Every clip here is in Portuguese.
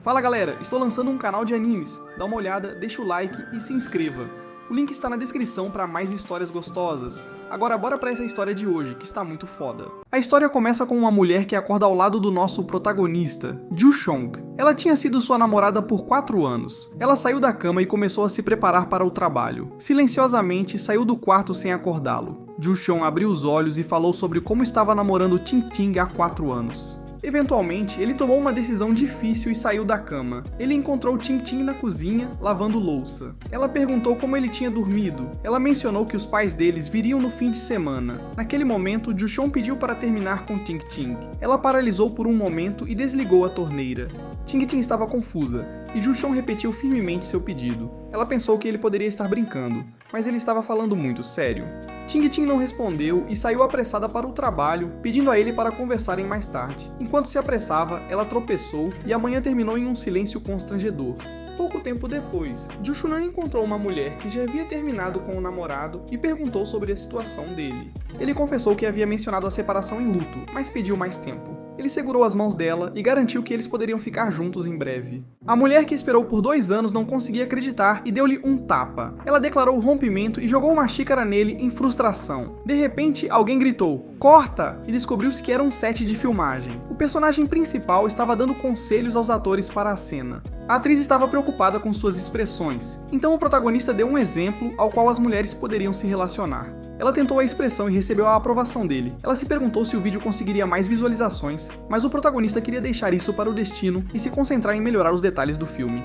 Fala galera, estou lançando um canal de animes, dá uma olhada, deixa o like e se inscreva. O link está na descrição para mais histórias gostosas. Agora bora pra essa história de hoje, que está muito foda. A história começa com uma mulher que acorda ao lado do nosso protagonista, Ju-chong. Ela tinha sido sua namorada por 4 anos. Ela saiu da cama e começou a se preparar para o trabalho. Silenciosamente, saiu do quarto sem acordá-lo. Ju-chong abriu os olhos e falou sobre como estava namorando Ting-Ting há 4 anos. Eventualmente, ele tomou uma decisão difícil e saiu da cama. Ele encontrou Ting-Ting na cozinha, lavando louça. Ela perguntou como ele tinha dormido. Ela mencionou que os pais deles viriam no fim de semana. Naquele momento, Ju-chong pediu para terminar com Ting-Ting. Ela paralisou por um momento e desligou a torneira. Ting-Ting estava confusa, e Ju-chong repetiu firmemente seu pedido. Ela pensou que ele poderia estar brincando, mas ele estava falando muito sério. Ting-Ting não respondeu e saiu apressada para o trabalho, pedindo a ele para conversarem mais tarde. Enquanto se apressava, ela tropeçou e a manhã terminou em um silêncio constrangedor. Pouco tempo depois, Ju-chong encontrou uma mulher que já havia terminado com o namorado e perguntou sobre a situação dele. Ele confessou que havia mencionado a separação em luto, mas pediu mais tempo. Ele segurou as mãos dela e garantiu que eles poderiam ficar juntos em breve. A mulher que esperou por 2 anos não conseguia acreditar e deu-lhe um tapa. Ela declarou o rompimento e jogou uma xícara nele em frustração. De repente, alguém gritou, "Corta!" e descobriu-se que era um set de filmagem. O personagem principal estava dando conselhos aos atores para a cena. A atriz estava preocupada com suas expressões, então o protagonista deu um exemplo ao qual as mulheres poderiam se relacionar. Ela tentou a expressão e recebeu a aprovação dele. Ela se perguntou se o vídeo conseguiria mais visualizações, mas o protagonista queria deixar isso para o destino e se concentrar em melhorar os detalhes do filme.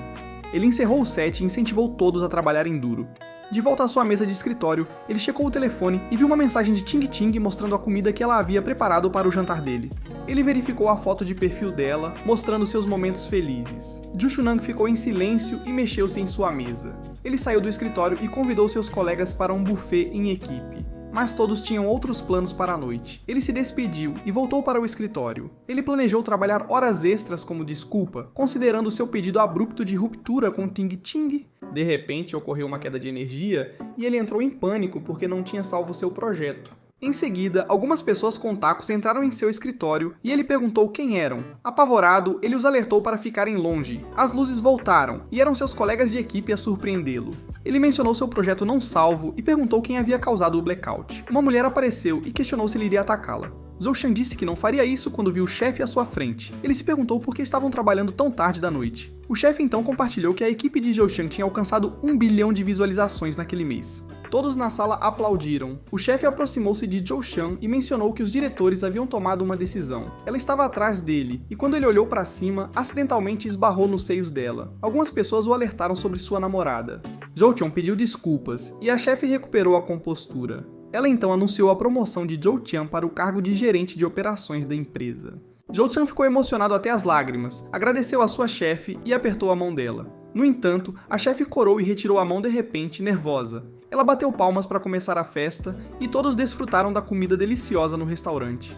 Ele encerrou o set e incentivou todos a trabalharem duro. De volta à sua mesa de escritório, ele checou o telefone e viu uma mensagem de Ting-Ting mostrando a comida que ela havia preparado para o jantar dele. Ele verificou a foto de perfil dela, mostrando seus momentos felizes. Ju-chong ficou em silêncio e mexeu-se em sua mesa. Ele saiu do escritório e convidou seus colegas para um buffet em equipe. Mas todos tinham outros planos para a noite. Ele se despediu e voltou para o escritório. Ele planejou trabalhar horas extras como desculpa, considerando seu pedido abrupto de ruptura com Ting-Ting. De repente, ocorreu uma queda de energia e ele entrou em pânico porque não tinha salvo seu projeto. Em seguida, algumas pessoas com tacos entraram em seu escritório e ele perguntou quem eram. Apavorado, ele os alertou para ficarem longe. As luzes voltaram e eram seus colegas de equipe a surpreendê-lo. Ele mencionou seu projeto não salvo e perguntou quem havia causado o blackout. Uma mulher apareceu e questionou se ele iria atacá-la. Zhou-chang disse que não faria isso quando viu o chefe à sua frente. Ele se perguntou por que estavam trabalhando tão tarde da noite. O chefe então compartilhou que a equipe de Zhou-chang tinha alcançado 1 bilhão de visualizações naquele mês. Todos na sala aplaudiram. O chefe aproximou-se de Zhou-chang e mencionou que os diretores haviam tomado uma decisão. Ela estava atrás dele, e quando ele olhou para cima, acidentalmente esbarrou nos seios dela. Algumas pessoas o alertaram sobre sua namorada. Zhou-chang pediu desculpas, e a chefe recuperou a compostura. Ela então anunciou a promoção de Zhou-chang para o cargo de gerente de operações da empresa. Zhou-chang ficou emocionado até as lágrimas, agradeceu a sua chefe e apertou a mão dela. No entanto, a chefe corou e retirou a mão de repente, nervosa. Ela bateu palmas para começar a festa e todos desfrutaram da comida deliciosa no restaurante.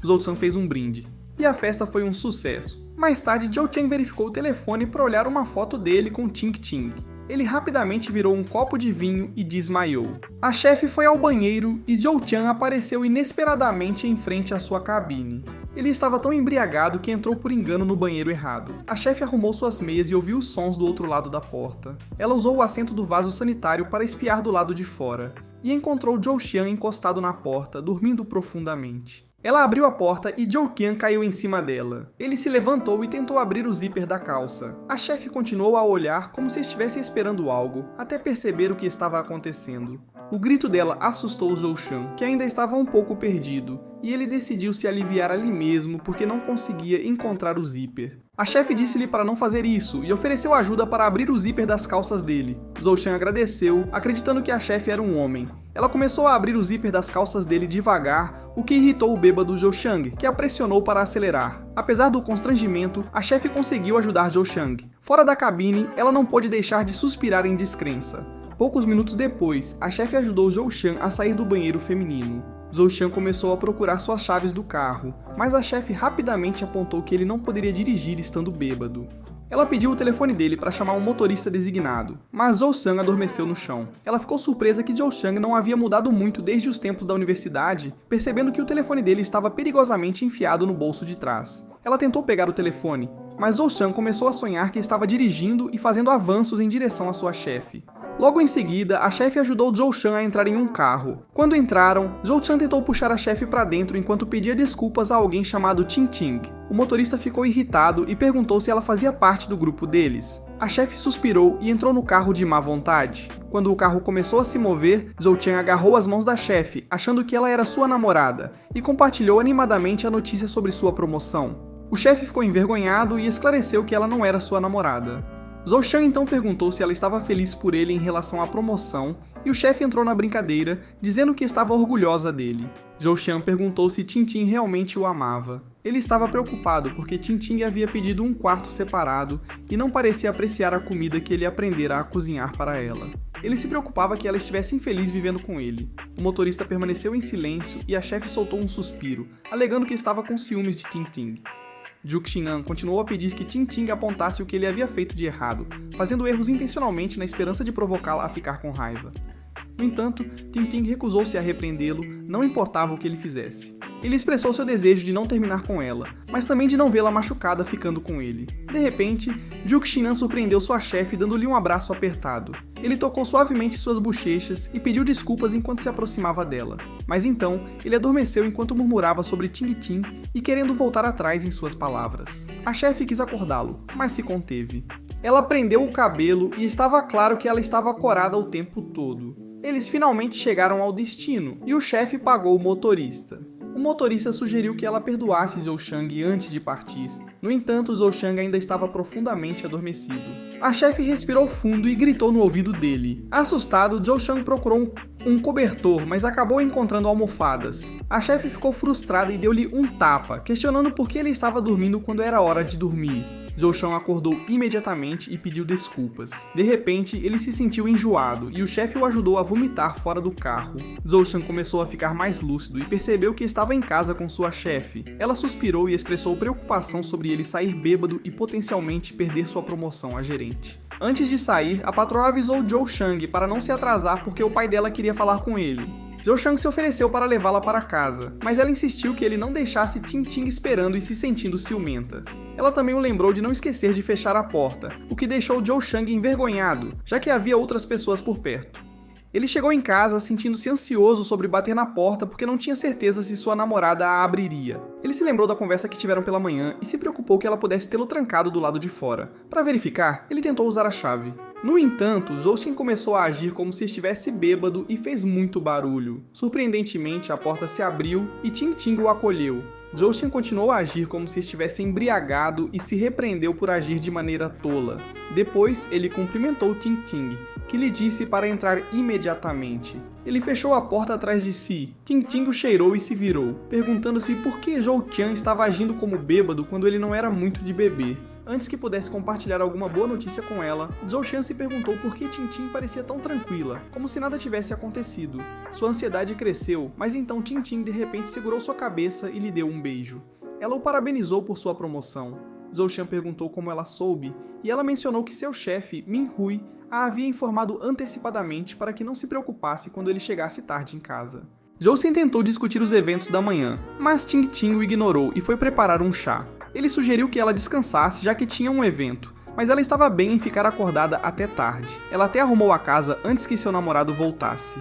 Zhou-chang fez um brinde. E a festa foi um sucesso. Mais tarde, Zhou-chang verificou o telefone para olhar uma foto dele com Ting-Ting. Ele rapidamente virou um copo de vinho e desmaiou. A chefe foi ao banheiro e Zhou-chang apareceu inesperadamente em frente à sua cabine. Ele estava tão embriagado que entrou por engano no banheiro errado. A chefe arrumou suas meias e ouviu os sons do outro lado da porta. Ela usou o assento do vaso sanitário para espiar do lado de fora, e encontrou Zhou-chang encostado na porta, dormindo profundamente. Ela abriu a porta e Zhou-chang caiu em cima dela. Ele se levantou e tentou abrir o zíper da calça. A chefe continuou a olhar como se estivesse esperando algo, até perceber o que estava acontecendo. O grito dela assustou Zhou-chang, que ainda estava um pouco perdido, e ele decidiu se aliviar ali mesmo porque não conseguia encontrar o zíper. A chefe disse-lhe para não fazer isso e ofereceu ajuda para abrir o zíper das calças dele. Zhou-chang agradeceu, acreditando que a chefe era um homem. Ela começou a abrir o zíper das calças dele devagar, o que irritou o bêbado Zhou-chang, que a pressionou para acelerar. Apesar do constrangimento, a chefe conseguiu ajudar Zhou-chang. Fora da cabine, ela não pôde deixar de suspirar em descrença. Poucos minutos depois, a chefe ajudou Zhou-chang a sair do banheiro feminino. Zhou-chang começou a procurar suas chaves do carro, mas a chefe rapidamente apontou que ele não poderia dirigir estando bêbado. Ela pediu o telefone dele para chamar um motorista designado, mas Zhou-chang adormeceu no chão. Ela ficou surpresa que Zhou-chang não havia mudado muito desde os tempos da universidade, percebendo que o telefone dele estava perigosamente enfiado no bolso de trás. Ela tentou pegar o telefone, mas Zhou Shan começou a sonhar que estava dirigindo e fazendo avanços em direção à sua chefe. Logo em seguida, a chefe ajudou Zhou Shan a entrar em um carro. Quando entraram, Zhou Shan tentou puxar a chefe para dentro enquanto pedia desculpas a alguém chamado Ting Ting. O motorista ficou irritado e perguntou se ela fazia parte do grupo deles. A chefe suspirou e entrou no carro de má vontade. Quando o carro começou a se mover, Zhou Shan agarrou as mãos da chefe, achando que ela era sua namorada, e compartilhou animadamente a notícia sobre sua promoção. O chefe ficou envergonhado e esclareceu que ela não era sua namorada. Zhou Shan então perguntou se ela estava feliz por ele em relação à promoção, e o chefe entrou na brincadeira, dizendo que estava orgulhosa dele. Zhou Shan perguntou se Ting Ting realmente o amava. Ele estava preocupado porque Ting Ting havia pedido um quarto separado e não parecia apreciar a comida que ele aprendera a cozinhar para ela. Ele se preocupava que ela estivesse infeliz vivendo com ele. O motorista permaneceu em silêncio e a chefe soltou um suspiro, alegando que estava com ciúmes de Ting Ting. Juk Xinan continuou a pedir que Ting Ting apontasse o que ele havia feito de errado, fazendo erros intencionalmente na esperança de provocá-la a ficar com raiva. No entanto, Ting Ting recusou-se a repreendê-lo, não importava o que ele fizesse. Ele expressou seu desejo de não terminar com ela, mas também de não vê-la machucada ficando com ele. De repente, Juk Xinan surpreendeu sua chefe dando-lhe um abraço apertado. Ele tocou suavemente suas bochechas e pediu desculpas enquanto se aproximava dela. Mas então, ele adormeceu enquanto murmurava sobre Ting Ting e querendo voltar atrás em suas palavras. A chefe quis acordá-lo, mas se conteve. Ela prendeu o cabelo e estava claro que ela estava corada o tempo todo. Eles finalmente chegaram ao destino e o chefe pagou o motorista. O motorista sugeriu que ela perdoasse Zhou Shang antes de partir. No entanto, Zhou Shang ainda estava profundamente adormecido. A chefe respirou fundo e gritou no ouvido dele. Assustado, Zhou Shang procurou um cobertor, mas acabou encontrando almofadas. A chefe ficou frustrada e deu-lhe um tapa, questionando por que ele estava dormindo quando era hora de dormir. Zhou Shan acordou imediatamente e pediu desculpas. De repente, ele se sentiu enjoado e o chefe o ajudou a vomitar fora do carro. Zhou Shan começou a ficar mais lúcido e percebeu que estava em casa com sua chefe. Ela suspirou e expressou preocupação sobre ele sair bêbado e potencialmente perder sua promoção a gerente. Antes de sair, a patroa avisou Zhou Shang para não se atrasar porque o pai dela queria falar com ele. Zhou Shang se ofereceu para levá-la para casa, mas ela insistiu que ele não deixasse Ting Ting esperando e se sentindo ciumenta. Ela também o lembrou de não esquecer de fechar a porta, o que deixou Zhou Shang envergonhado, já que havia outras pessoas por perto. Ele chegou em casa sentindo-se ansioso sobre bater na porta porque não tinha certeza se sua namorada a abriria. Ele se lembrou da conversa que tiveram pela manhã e se preocupou que ela pudesse tê-lo trancado do lado de fora. Para verificar, ele tentou usar a chave. No entanto, Zhou Shan começou a agir como se estivesse bêbado e fez muito barulho. Surpreendentemente, a porta se abriu e Ting Ting o acolheu. Zhou Shan continuou a agir como se estivesse embriagado e se repreendeu por agir de maneira tola. Depois, ele cumprimentou Ting Ting, que lhe disse para entrar imediatamente. Ele fechou a porta atrás de si. Ting Ting o cheirou e se virou, perguntando-se por que Zhou Shan estava agindo como bêbado quando ele não era muito de beber. Antes que pudesse compartilhar alguma boa notícia com ela, Zhou Shan se perguntou por que Ting Ting parecia tão tranquila, como se nada tivesse acontecido. Sua ansiedade cresceu, mas então Ting Ting de repente segurou sua cabeça e lhe deu um beijo. Ela o parabenizou por sua promoção. Zhou Shan perguntou como ela soube, e ela mencionou que seu chefe, Min Hui, a havia informado antecipadamente para que não se preocupasse quando ele chegasse tarde em casa. Zhou Shan tentou discutir os eventos da manhã, mas Ting Ting o ignorou e foi preparar um chá. Ele sugeriu que ela descansasse já que tinha um evento, mas ela estava bem em ficar acordada até tarde. Ela até arrumou a casa antes que seu namorado voltasse.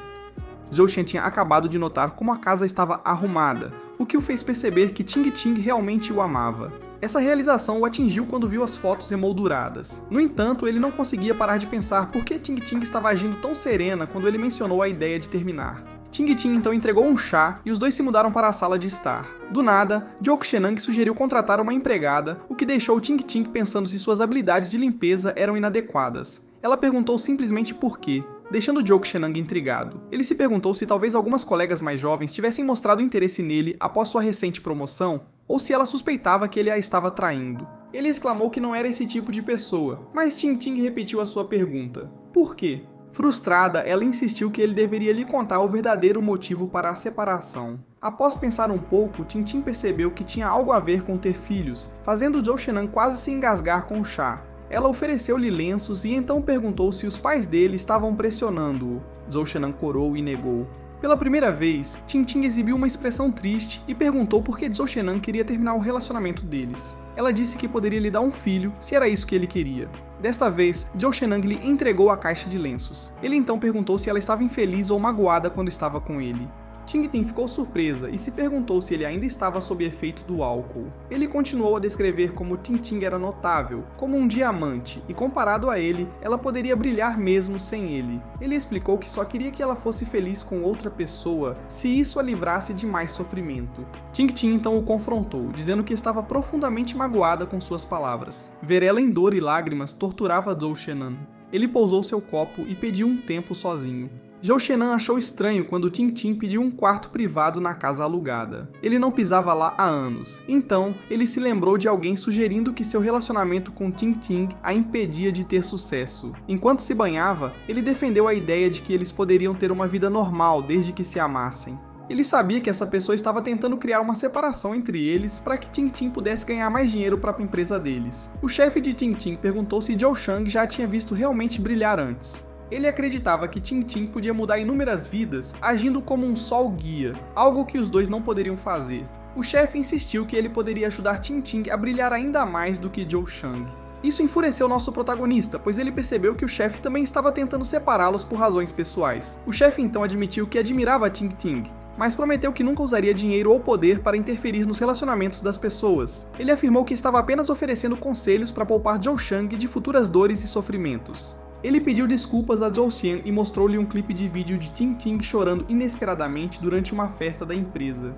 Zhou Shan tinha acabado de notar como a casa estava arrumada, o que o fez perceber que Ting Ting realmente o amava. Essa realização o atingiu quando viu as fotos emolduradas. No entanto, ele não conseguia parar de pensar por que Ting Ting estava agindo tão serena quando ele mencionou a ideia de terminar. Ting Ting então entregou um chá e os dois se mudaram para a sala de estar. Do nada, Juk Shenang sugeriu contratar uma empregada, o que deixou Ting Ting pensando se suas habilidades de limpeza eram inadequadas. Ela perguntou simplesmente por quê, deixando Juk Shenang intrigado. Ele se perguntou se talvez algumas colegas mais jovens tivessem mostrado interesse nele após sua recente promoção, ou se ela suspeitava que ele a estava traindo. Ele exclamou que não era esse tipo de pessoa, mas Ting Ting repetiu a sua pergunta. Por quê? Frustrada, ela insistiu que ele deveria lhe contar o verdadeiro motivo para a separação. Após pensar um pouco, Ting Ting percebeu que tinha algo a ver com ter filhos, fazendo Zhou Shan quase se engasgar com o chá. Ela ofereceu-lhe lenços e então perguntou se os pais dele estavam pressionando-o. Zhou Shan corou e negou. Pela primeira vez, Ting exibiu uma expressão triste e perguntou por que Zhou Shenan queria terminar o relacionamento deles. Ela disse que poderia lhe dar um filho, se era isso que ele queria. Desta vez, Zhou Shenan lhe entregou a caixa de lenços. Ele então perguntou se ela estava infeliz ou magoada quando estava com ele. Ting ficou surpresa e se perguntou se ele ainda estava sob efeito do álcool. Ele continuou a descrever como Ting era notável, como um diamante, e comparado a ele, ela poderia brilhar mesmo sem ele. Ele explicou que só queria que ela fosse feliz com outra pessoa, se isso a livrasse de mais sofrimento. Ting então o confrontou, dizendo que estava profundamente magoada com suas palavras. Ver ela em dor e lágrimas torturava Zhou Shenan. Ele pousou seu copo e pediu um tempo sozinho. Zhou Shenan achou estranho quando Ting pediu um quarto privado na casa alugada. Ele não pisava lá há anos, então ele se lembrou de alguém sugerindo que seu relacionamento com Ting a impedia de ter sucesso. Enquanto se banhava, ele defendeu a ideia de que eles poderiam ter uma vida normal desde que se amassem. Ele sabia que essa pessoa estava tentando criar uma separação entre eles para que Ting pudesse ganhar mais dinheiro para a empresa deles. O chefe de Ting perguntou se Zhou Shang já a tinha visto realmente brilhar antes. Ele acreditava que Ting podia mudar inúmeras vidas agindo como um sol guia, algo que os dois não poderiam fazer. O chefe insistiu que ele poderia ajudar Ting a brilhar ainda mais do que Zhou Shang. Isso enfureceu nosso protagonista, pois ele percebeu que o chefe também estava tentando separá-los por razões pessoais. O chefe então admitiu que admirava Ting, mas prometeu que nunca usaria dinheiro ou poder para interferir nos relacionamentos das pessoas. Ele afirmou que estava apenas oferecendo conselhos para poupar Zhou Shang de futuras dores e sofrimentos. Ele pediu desculpas a Zhou Xian e mostrou-lhe um clipe de vídeo de Ting chorando inesperadamente durante uma festa da empresa.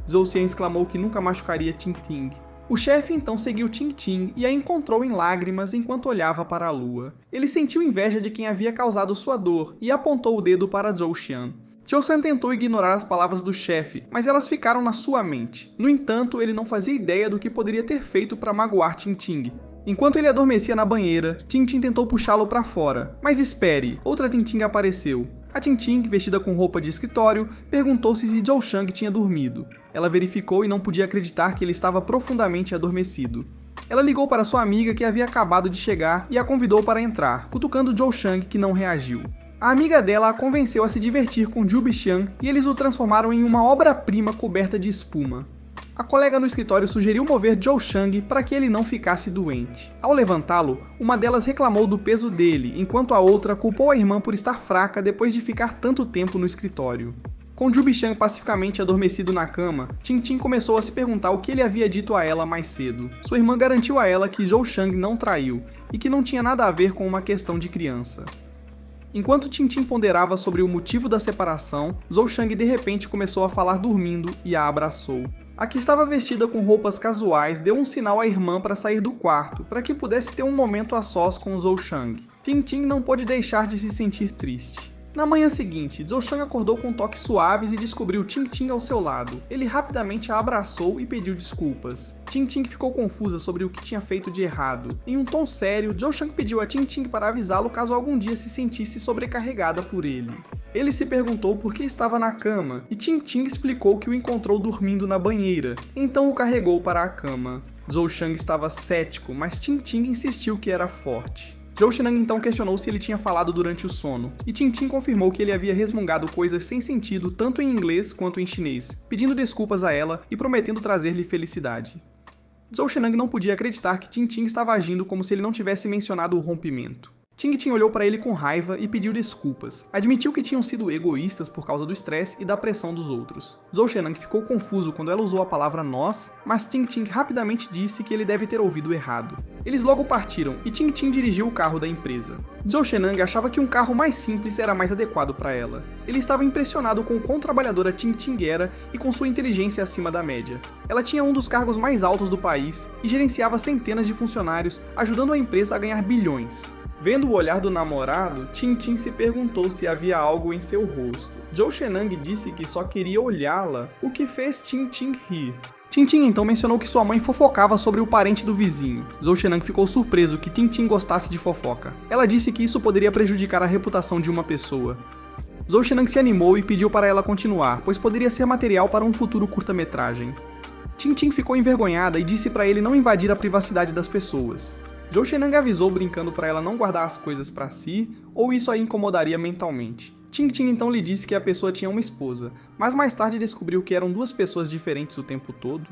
Zhou Xian exclamou que nunca machucaria Ting. O chefe então seguiu Ting e a encontrou em lágrimas enquanto olhava para a lua. Ele sentiu inveja de quem havia causado sua dor e apontou o dedo para Zhou Xian. Zhou Xian tentou ignorar as palavras do chefe, mas elas ficaram na sua mente. No entanto, ele não fazia ideia do que poderia ter feito para magoar Ting. Enquanto ele adormecia na banheira, Ting tentou puxá-lo para fora. Mas espere, outra Ting apareceu. A Ting, vestida com roupa de escritório, perguntou-se se Zhou Shang tinha dormido. Ela verificou e não podia acreditar que ele estava profundamente adormecido. Ela ligou para sua amiga que havia acabado de chegar e a convidou para entrar, cutucando Zhou Shang que não reagiu. A amiga dela a convenceu a se divertir com Zhu Bixian e eles o transformaram em uma obra-prima coberta de espuma. A colega no escritório sugeriu mover Zhou Shang para que ele não ficasse doente. Ao levantá-lo, uma delas reclamou do peso dele, enquanto a outra culpou a irmã por estar fraca depois de ficar tanto tempo no escritório. Com Zhu Bixian pacificamente adormecido na cama, Ting começou a se perguntar o que ele havia dito a ela mais cedo. Sua irmã garantiu a ela que Zhou Shang não traiu, e que não tinha nada a ver com uma questão de criança. Enquanto Ting ponderava sobre o motivo da separação, Zhou Shang de repente começou a falar dormindo e a abraçou. A que estava vestida com roupas casuais deu um sinal à irmã para sair do quarto, para que pudesse ter um momento a sós com Zhou Shang. Ting não pôde deixar de se sentir triste. Na manhã seguinte, Zhou Shang acordou com toques suaves e descobriu Ting ao seu lado. Ele rapidamente a abraçou e pediu desculpas. Ting ficou confusa sobre o que tinha feito de errado. Em um tom sério, Zhou Shang pediu a Ting para avisá-lo caso algum dia se sentisse sobrecarregada por ele. Ele se perguntou por que estava na cama, e Ting explicou que o encontrou dormindo na banheira, então o carregou para a cama. Zhou Shang estava cético, mas Ting insistiu que era forte. Zhou Shenan então questionou se ele tinha falado durante o sono, e Ting confirmou que ele havia resmungado coisas sem sentido tanto em inglês quanto em chinês, pedindo desculpas a ela e prometendo trazer-lhe felicidade. Zhou Shenan não podia acreditar que Ting estava agindo como se ele não tivesse mencionado o rompimento. Ting olhou para ele com raiva e pediu desculpas. Admitiu que tinham sido egoístas por causa do estresse e da pressão dos outros. Zhou Shenan ficou confuso quando ela usou a palavra nós, mas Ting rapidamente disse que ele deve ter ouvido errado. Eles logo partiram e Ting dirigiu o carro da empresa. Zhou Shenan achava que um carro mais simples era mais adequado para ela. Ele estava impressionado com o quão trabalhadora Ting era e com sua inteligência acima da média. Ela tinha um dos cargos mais altos do país e gerenciava centenas de funcionários, ajudando a empresa a ganhar bilhões. Vendo o olhar do namorado, Ting se perguntou se havia algo em seu rosto. Zhou Shenan disse que só queria olhá-la, o que fez Ting rir. Ting então mencionou que sua mãe fofocava sobre o parente do vizinho. Zhou Shenan ficou surpreso que Ting gostasse de fofoca. Ela disse que isso poderia prejudicar a reputação de uma pessoa. Zhou Shenan se animou e pediu para ela continuar, pois poderia ser material para um futuro curta-metragem. Ting ficou envergonhada e disse para ele não invadir a privacidade das pessoas. Zhou Shenan avisou brincando para ela não guardar as coisas para si, ou isso a incomodaria mentalmente. Ting Ting então lhe disse que a pessoa tinha uma esposa, mas mais tarde descobriu que eram duas pessoas diferentes o tempo todo.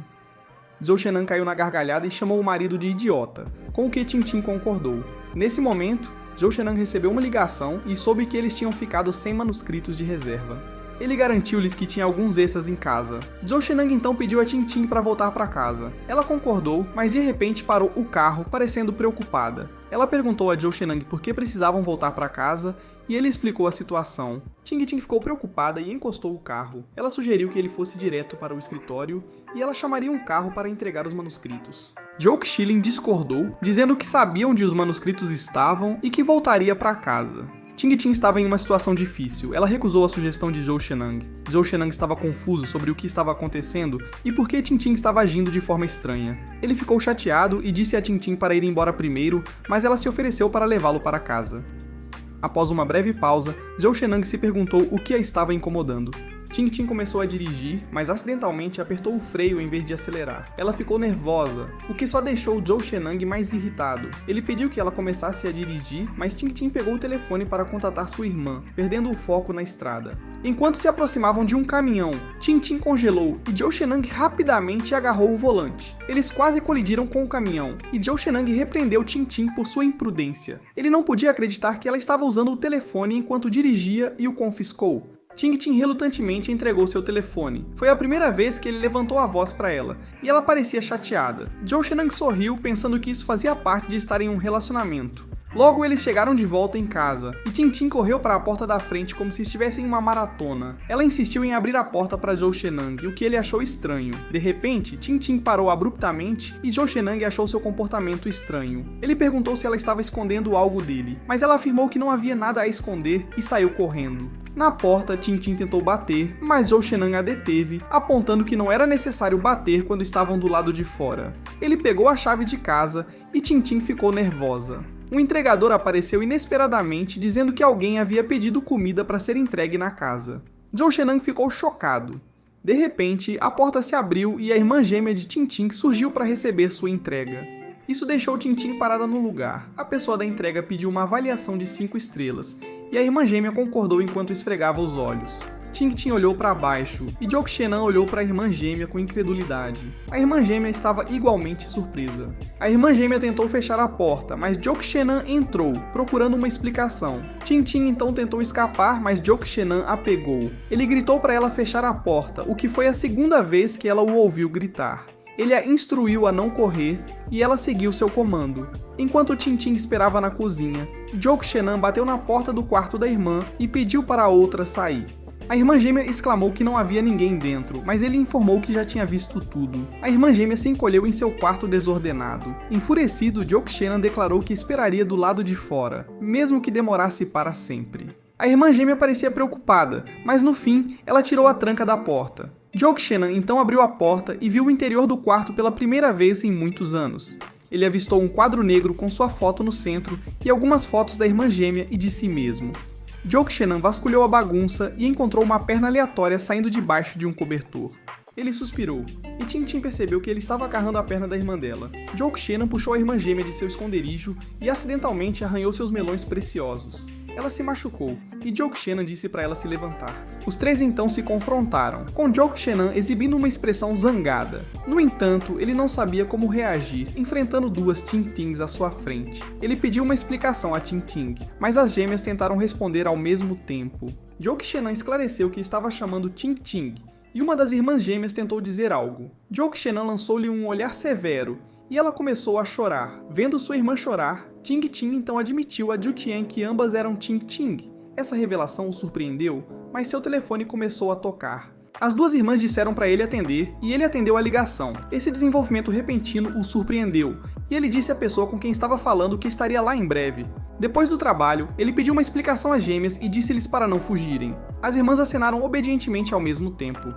Zhou Shenan caiu na gargalhada e chamou o marido de idiota, com o que Ting Ting concordou. Nesse momento, Zhou Shenan recebeu uma ligação e soube que eles tinham ficado sem manuscritos de reserva. Ele garantiu-lhes que tinha alguns extras em casa. Zhou Shenan então pediu a Ting Ting para voltar para casa. Ela concordou, mas de repente parou o carro, parecendo preocupada. Ela perguntou a Zhou Shenan por que precisavam voltar para casa e ele explicou a situação. Ting Ting ficou preocupada e encostou o carro. Ela sugeriu que ele fosse direto para o escritório e ela chamaria um carro para entregar os manuscritos. Zhou Xilin discordou, dizendo que sabia onde os manuscritos estavam e que voltaria para casa. Ting Ting estava em uma situação difícil. Ela recusou a sugestão de Zhou Shenan. Zhou Shenan estava confuso sobre o que estava acontecendo e por que Ting Ting estava agindo de forma estranha. Ele ficou chateado e disse a Ting Ting para ir embora primeiro, mas ela se ofereceu para levá-lo para casa. Após uma breve pausa, Zhou Shenan se perguntou o que a estava incomodando. Ting Ting começou a dirigir, mas acidentalmente apertou o freio em vez de acelerar. Ela ficou nervosa, o que só deixou Zhou Shenan mais irritado. Ele pediu que ela começasse a dirigir, mas Ting Ting pegou o telefone para contatar sua irmã, perdendo o foco na estrada. Enquanto se aproximavam de um caminhão, Ting Ting congelou e Zhou Shenan rapidamente agarrou o volante. Eles quase colidiram com o caminhão, e Zhou Shenan repreendeu Ting Ting por sua imprudência. Ele não podia acreditar que ela estava usando o telefone enquanto dirigia e o confiscou. Ting Ting relutantemente entregou seu telefone. Foi a primeira vez que ele levantou a voz para ela, e ela parecia chateada. Zhou Shenan sorriu, pensando que isso fazia parte de estar em um relacionamento. Logo, eles chegaram de volta em casa, e Ting Ting correu para a porta da frente como se estivesse em uma maratona. Ela insistiu em abrir a porta para Zhou Shenan, o que ele achou estranho. De repente, Ting Ting parou abruptamente e Zhou Shenan achou seu comportamento estranho. Ele perguntou se ela estava escondendo algo dele, mas ela afirmou que não havia nada a esconder e saiu correndo. Na porta, Ting Ting tentou bater, mas Zhou Shenan a deteve, apontando que não era necessário bater quando estavam do lado de fora. Ele pegou a chave de casa e Ting Ting ficou nervosa. Um entregador apareceu inesperadamente, dizendo que alguém havia pedido comida para ser entregue na casa. Zhou Shenan ficou chocado. De repente, a porta se abriu e a irmã gêmea de Ting Ting surgiu para receber sua entrega. Isso deixou Ting Ting parada no lugar. A pessoa da entrega pediu uma avaliação de 5 estrelas, e a irmã gêmea concordou enquanto esfregava os olhos. Ting Ting olhou para baixo, e Zhou Shenan olhou para a irmã gêmea com incredulidade. A irmã gêmea estava igualmente surpresa. A irmã gêmea tentou fechar a porta, mas Zhou Shenan entrou, procurando uma explicação. Ting Ting então tentou escapar, mas Zhou Shenan a pegou. Ele gritou para ela fechar a porta, o que foi a segunda vez que ela o ouviu gritar. Ele a instruiu a não correr, e ela seguiu seu comando. Enquanto Ting Ting esperava na cozinha, Zhou Shenan bateu na porta do quarto da irmã e pediu para a outra sair. A irmã gêmea exclamou que não havia ninguém dentro, mas ele informou que já tinha visto tudo. A irmã gêmea se encolheu em seu quarto desordenado. Enfurecido, Zhou Shenan declarou que esperaria do lado de fora, mesmo que demorasse para sempre. A irmã gêmea parecia preocupada, mas no fim, ela tirou a tranca da porta. Zhou Shenan então abriu a porta e viu o interior do quarto pela primeira vez em muitos anos. Ele avistou um quadro negro com sua foto no centro e algumas fotos da irmã gêmea e de si mesmo. Zhou Shenan vasculhou a bagunça e encontrou uma perna aleatória saindo debaixo de um cobertor. Ele suspirou, e Ting Ting percebeu que ele estava agarrando a perna da irmã dela. Zhou Shenan puxou a irmã gêmea de seu esconderijo e acidentalmente arranhou seus melões preciosos. Ela se machucou, e Zhou Shenan disse para ela se levantar. Os três então se confrontaram, com Zhou Shenan exibindo uma expressão zangada. No entanto, ele não sabia como reagir, enfrentando duas Ting Tings à sua frente. Ele pediu uma explicação a Ting Ting, mas as gêmeas tentaram responder ao mesmo tempo. Zhou Shenan esclareceu que estava chamando Ting Ting, e uma das irmãs gêmeas tentou dizer algo. Zhou Shenan lançou-lhe um olhar severo, e ela começou a chorar. Vendo sua irmã chorar, Ting Ting então admitiu a Zhu Tian que ambas eram Ting Ting. Essa revelação o surpreendeu, mas seu telefone começou a tocar. As duas irmãs disseram para ele atender, e ele atendeu a ligação. Esse desenvolvimento repentino o surpreendeu, e ele disse à pessoa com quem estava falando que estaria lá em breve. Depois do trabalho, ele pediu uma explicação às gêmeas e disse-lhes para não fugirem. As irmãs acenaram obedientemente ao mesmo tempo.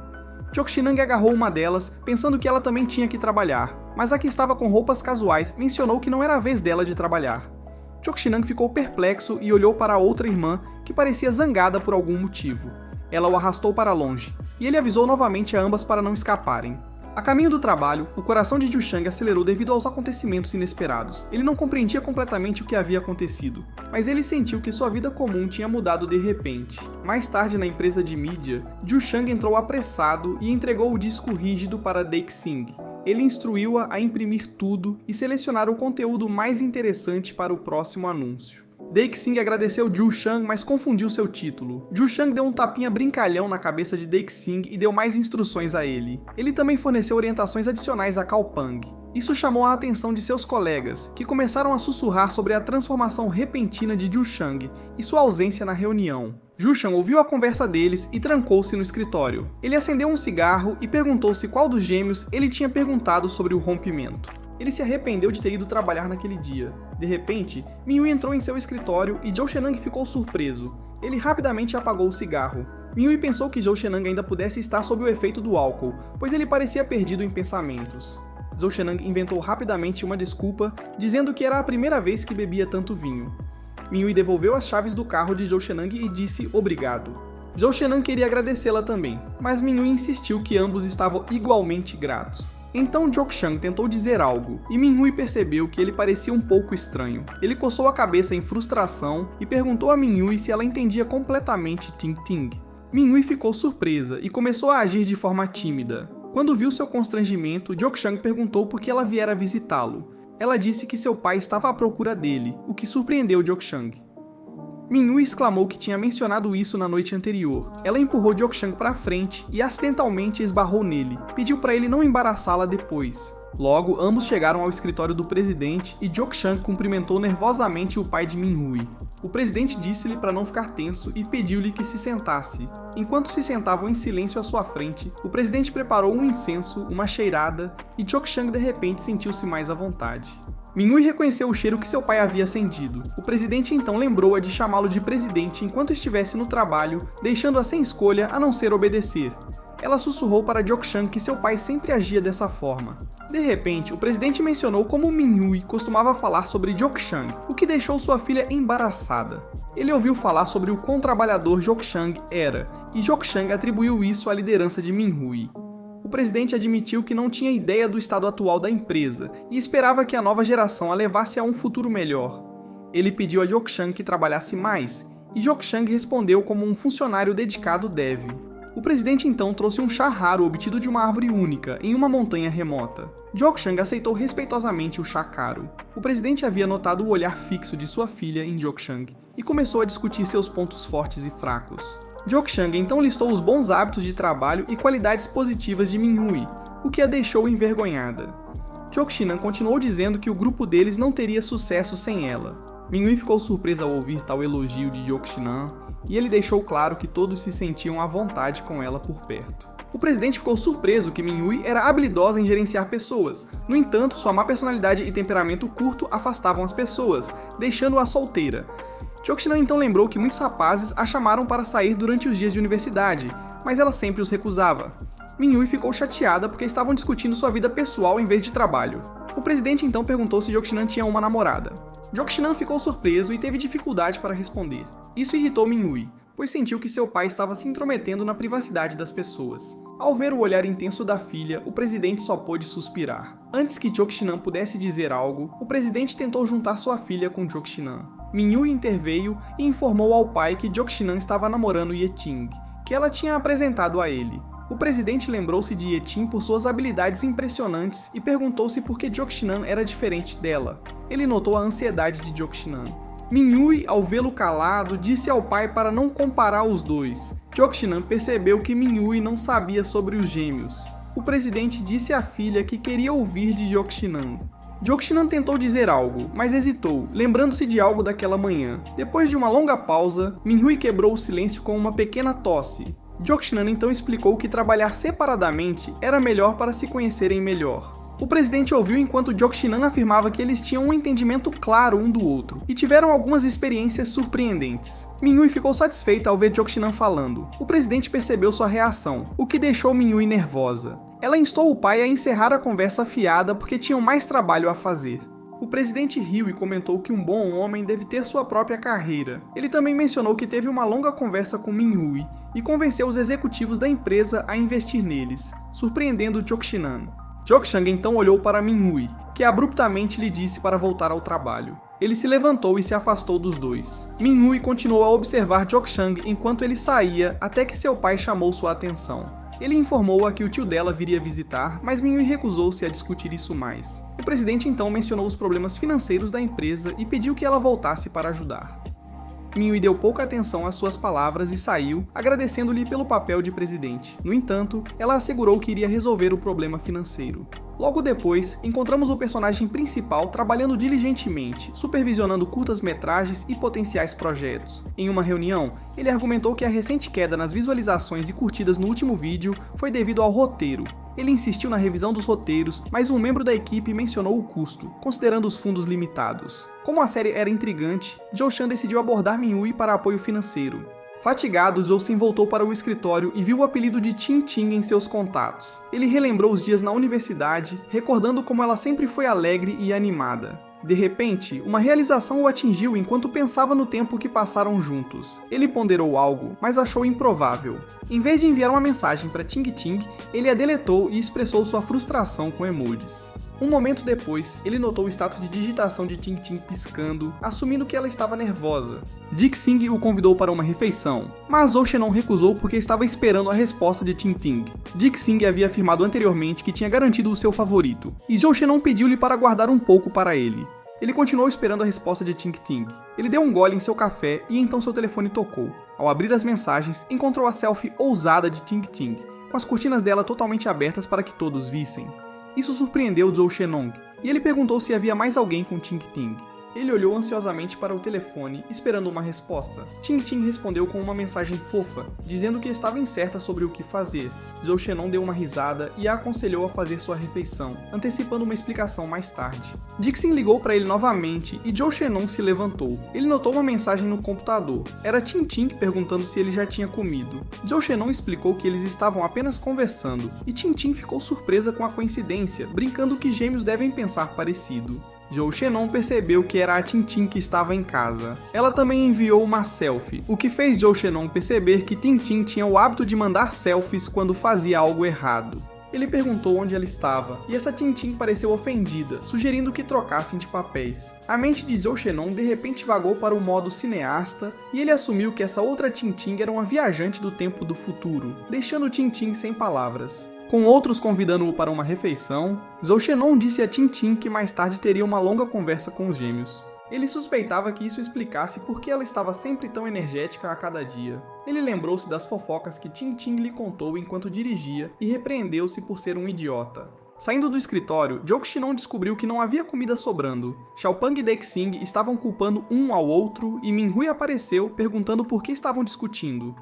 Zhou Shenan agarrou uma delas, pensando que ela também tinha que trabalhar, mas a que estava com roupas casuais mencionou que não era a vez dela de trabalhar. Zhou Shenan ficou perplexo e olhou para a outra irmã, que parecia zangada por algum motivo. Ela o arrastou para longe, e ele avisou novamente a ambas para não escaparem. A caminho do trabalho, o coração de Ju Shang acelerou devido aos acontecimentos inesperados. Ele não compreendia completamente o que havia acontecido, mas ele sentiu que sua vida comum tinha mudado de repente. Mais tarde, na empresa de mídia, Ju Shang entrou apressado e entregou o disco rígido para Dae-Sing. Ele instruiu-a a imprimir tudo e selecionar o conteúdo mais interessante para o próximo anúncio. Dae-Sing agradeceu Ju Shang, mas confundiu seu título. Ju Shang deu um tapinha brincalhão na cabeça de Dae-Sing e deu mais instruções a ele. Ele também forneceu orientações adicionais a Cao Pang. Isso chamou a atenção de seus colegas, que começaram a sussurrar sobre a transformação repentina de Ju Shang e sua ausência na reunião. Ju Shang ouviu a conversa deles e trancou-se no escritório. Ele acendeu um cigarro e perguntou-se qual dos gêmeos ele tinha perguntado sobre o rompimento. Ele se arrependeu de ter ido trabalhar naquele dia. De repente, Min-Hui entrou em seu escritório e Zhou Shenang ficou surpreso. Ele rapidamente apagou o cigarro. Min-Hui pensou que Zhou Shenang ainda pudesse estar sob o efeito do álcool, pois ele parecia perdido em pensamentos. Zhou Shenang inventou rapidamente uma desculpa, dizendo que era a primeira vez que bebia tanto vinho. Min-Hui devolveu as chaves do carro de Zhou Shenang e disse obrigado. Zhou Shenang queria agradecê-la também, mas Min-Hui insistiu que ambos estavam igualmente gratos. Então Jokshan tentou dizer algo, e Min-Hui percebeu que ele parecia um pouco estranho. Ele coçou a cabeça em frustração e perguntou a Min-Hui se ela entendia completamente Ting Ting. Min-Hui ficou surpresa e começou a agir de forma tímida. Quando viu seu constrangimento, Jokshan perguntou por que ela viera visitá-lo. Ela disse que seu pai estava à procura dele, o que surpreendeu Jokshan. Min-Hui exclamou que tinha mencionado isso na noite anterior. Ela empurrou Jokshan para frente e acidentalmente esbarrou nele. Pediu para ele não embaraçá-la depois. Logo, ambos chegaram ao escritório do presidente e Jokshan cumprimentou nervosamente o pai de Min-Hui. O presidente disse-lhe para não ficar tenso e pediu-lhe que se sentasse. Enquanto se sentavam em silêncio à sua frente, o presidente preparou um incenso, uma cheirada, e Jokshan de repente sentiu-se mais à vontade. Min-Hui reconheceu o cheiro que seu pai havia acendido. O presidente então lembrou-a de chamá-lo de presidente enquanto estivesse no trabalho, deixando-a sem escolha a não ser obedecer. Ela sussurrou para Jokshan que seu pai sempre agia dessa forma. De repente, o presidente mencionou como Min-Hui costumava falar sobre Jokshan, o que deixou sua filha embaraçada. Ele ouviu falar sobre o quão trabalhador Jokshan era, e Jokshan atribuiu isso à liderança de Min-Hui. O presidente admitiu que não tinha ideia do estado atual da empresa e esperava que a nova geração a levasse a um futuro melhor. Ele pediu a Jokshan que trabalhasse mais, e Jokshan respondeu como um funcionário dedicado deve. O presidente então trouxe um chá raro obtido de uma árvore única, em uma montanha remota. Jokshan aceitou respeitosamente o chá caro. O presidente havia notado o olhar fixo de sua filha em Jokshan e começou a discutir seus pontos fortes e fracos. Jokshan então listou os bons hábitos de trabalho e qualidades positivas de Min-Hui, o que a deixou envergonhada. Jokshan continuou dizendo que o grupo deles não teria sucesso sem ela. Min-Hui ficou surpresa ao ouvir tal elogio de Jokshan, e ele deixou claro que todos se sentiam à vontade com ela por perto. O presidente ficou surpreso que Min-Hui era habilidosa em gerenciar pessoas. No entanto, sua má personalidade e temperamento curto afastavam as pessoas, deixando-a solteira. Jokshan então lembrou que muitos rapazes a chamaram para sair durante os dias de universidade, mas ela sempre os recusava. Min-Hui ficou chateada porque estavam discutindo sua vida pessoal em vez de trabalho. O presidente então perguntou se Jokshan tinha uma namorada. Jokshan ficou surpreso e teve dificuldade para responder. Isso irritou Min-Hui, pois sentiu que seu pai estava se intrometendo na privacidade das pessoas. Ao ver o olhar intenso da filha, o presidente só pôde suspirar. Antes que Jokshan pudesse dizer algo, o presidente tentou juntar sua filha com Jokshan. Min-Hui interveio e informou ao pai que Jokshan estava namorando Ye-Ting, que ela tinha apresentado a ele. O presidente lembrou-se de Ye-Ting por suas habilidades impressionantes e perguntou-se por que Jokshan era diferente dela. Ele notou a ansiedade de Jokshan. Min-Hui, ao vê-lo calado, disse ao pai para não comparar os dois. Jokshan percebeu que Min-Hui não sabia sobre os gêmeos. O presidente disse à filha que queria ouvir de Jokshan. Jokshan tentou dizer algo, mas hesitou, lembrando-se de algo daquela manhã. Depois de uma longa pausa, Min-Hui quebrou o silêncio com uma pequena tosse. Jokshan então explicou que trabalhar separadamente era melhor para se conhecerem melhor. O presidente ouviu enquanto Jokshan afirmava que eles tinham um entendimento claro um do outro, e tiveram algumas experiências surpreendentes. Min-Hui ficou satisfeita ao ver Jokshan falando. O presidente percebeu sua reação, o que deixou Min-Hui nervosa. Ela instou o pai a encerrar a conversa afiada porque tinham mais trabalho a fazer. O presidente riu e comentou que um bom homem deve ter sua própria carreira. Ele também mencionou que teve uma longa conversa com Min-hui e convenceu os executivos da empresa a investir neles, surpreendendo Jokshinan. Jokchang então olhou para Min-hui, que abruptamente lhe disse para voltar ao trabalho. Ele se levantou e se afastou dos dois. Min-hui continuou a observar Jokchang enquanto ele saía até que seu pai chamou sua atenção. Ele informou-a que o tio dela viria visitar, mas Min-hui recusou-se a discutir isso mais. O presidente então mencionou os problemas financeiros da empresa e pediu que ela voltasse para ajudar. Min-hui deu pouca atenção às suas palavras e saiu, agradecendo-lhe pelo papel de presidente. No entanto, ela assegurou que iria resolver o problema financeiro. Logo depois, encontramos o personagem principal trabalhando diligentemente, supervisionando curtas-metragens e potenciais projetos. Em uma reunião, ele argumentou que a recente queda nas visualizações e curtidas no último vídeo foi devido ao roteiro. Ele insistiu na revisão dos roteiros, mas um membro da equipe mencionou o custo, considerando os fundos limitados. Como a série era intrigante, Joe-chan decidiu abordar Min-hui para apoio financeiro. Fatigado, Joe-chan voltou para o escritório e viu o apelido de Ting-Ting em seus contatos. Ele relembrou os dias na universidade, recordando como ela sempre foi alegre e animada. De repente, uma realização o atingiu enquanto pensava no tempo que passaram juntos. Ele ponderou algo, mas achou improvável. Em vez de enviar uma mensagem para Ting-Ting, ele a deletou e expressou sua frustração com emojis. Um momento depois, ele notou o status de digitação de Ting-Ting piscando, assumindo que ela estava nervosa. Dik-Sing o convidou para uma refeição, mas Zhou-Shenon recusou porque estava esperando a resposta de Ting-Ting. Dik-Sing havia afirmado anteriormente que tinha garantido o seu favorito, e Zhou-Shenon pediu-lhe para guardar um pouco para ele. Ele continuou esperando a resposta de Ting-Ting. Ele deu um gole em seu café e então seu telefone tocou. Ao abrir as mensagens, encontrou a selfie ousada de Ting-Ting, com as cortinas dela totalmente abertas para que todos vissem. Isso surpreendeu Zhou-Shenong, e ele perguntou se havia mais alguém com Ting-Ting. Ele olhou ansiosamente para o telefone, esperando uma resposta. Ting-Ting respondeu com uma mensagem fofa, dizendo que estava incerta sobre o que fazer. Zhou-Shenon deu uma risada e a aconselhou a fazer sua refeição, antecipando uma explicação mais tarde. Dixon ligou para ele novamente e Zhou-Shenon se levantou. Ele notou uma mensagem no computador. Era Ting-Ting perguntando se ele já tinha comido. Zhou-Shenon explicou que eles estavam apenas conversando, e Ting-Ting ficou surpresa com a coincidência, brincando que gêmeos devem pensar parecido. Zhou-Shenon percebeu que era a Ting-Ting que estava em casa. Ela também enviou uma selfie, o que fez Zhou-Shenon perceber que Ting-Ting tinha o hábito de mandar selfies quando fazia algo errado. Ele perguntou onde ela estava, e essa Ting-Ting pareceu ofendida, sugerindo que trocassem de papéis. A mente de Zhou-Shenon de repente vagou para o modo cineasta, e ele assumiu que essa outra Ting-Ting era uma viajante do tempo do futuro, deixando Ting-Ting sem palavras. Com outros convidando-o para uma refeição, Zhou-Shenon disse a Ting-Ting que mais tarde teria uma longa conversa com os gêmeos. Ele suspeitava que isso explicasse por que ela estava sempre tão energética a cada dia. Ele lembrou-se das fofocas que Ting-Ting lhe contou enquanto dirigia e repreendeu-se por ser um idiota. Saindo do escritório, Jokchinon descobriu que não havia comida sobrando. Xiaopang e Dexing estavam culpando um ao outro e Min-hui apareceu perguntando por que estavam discutindo.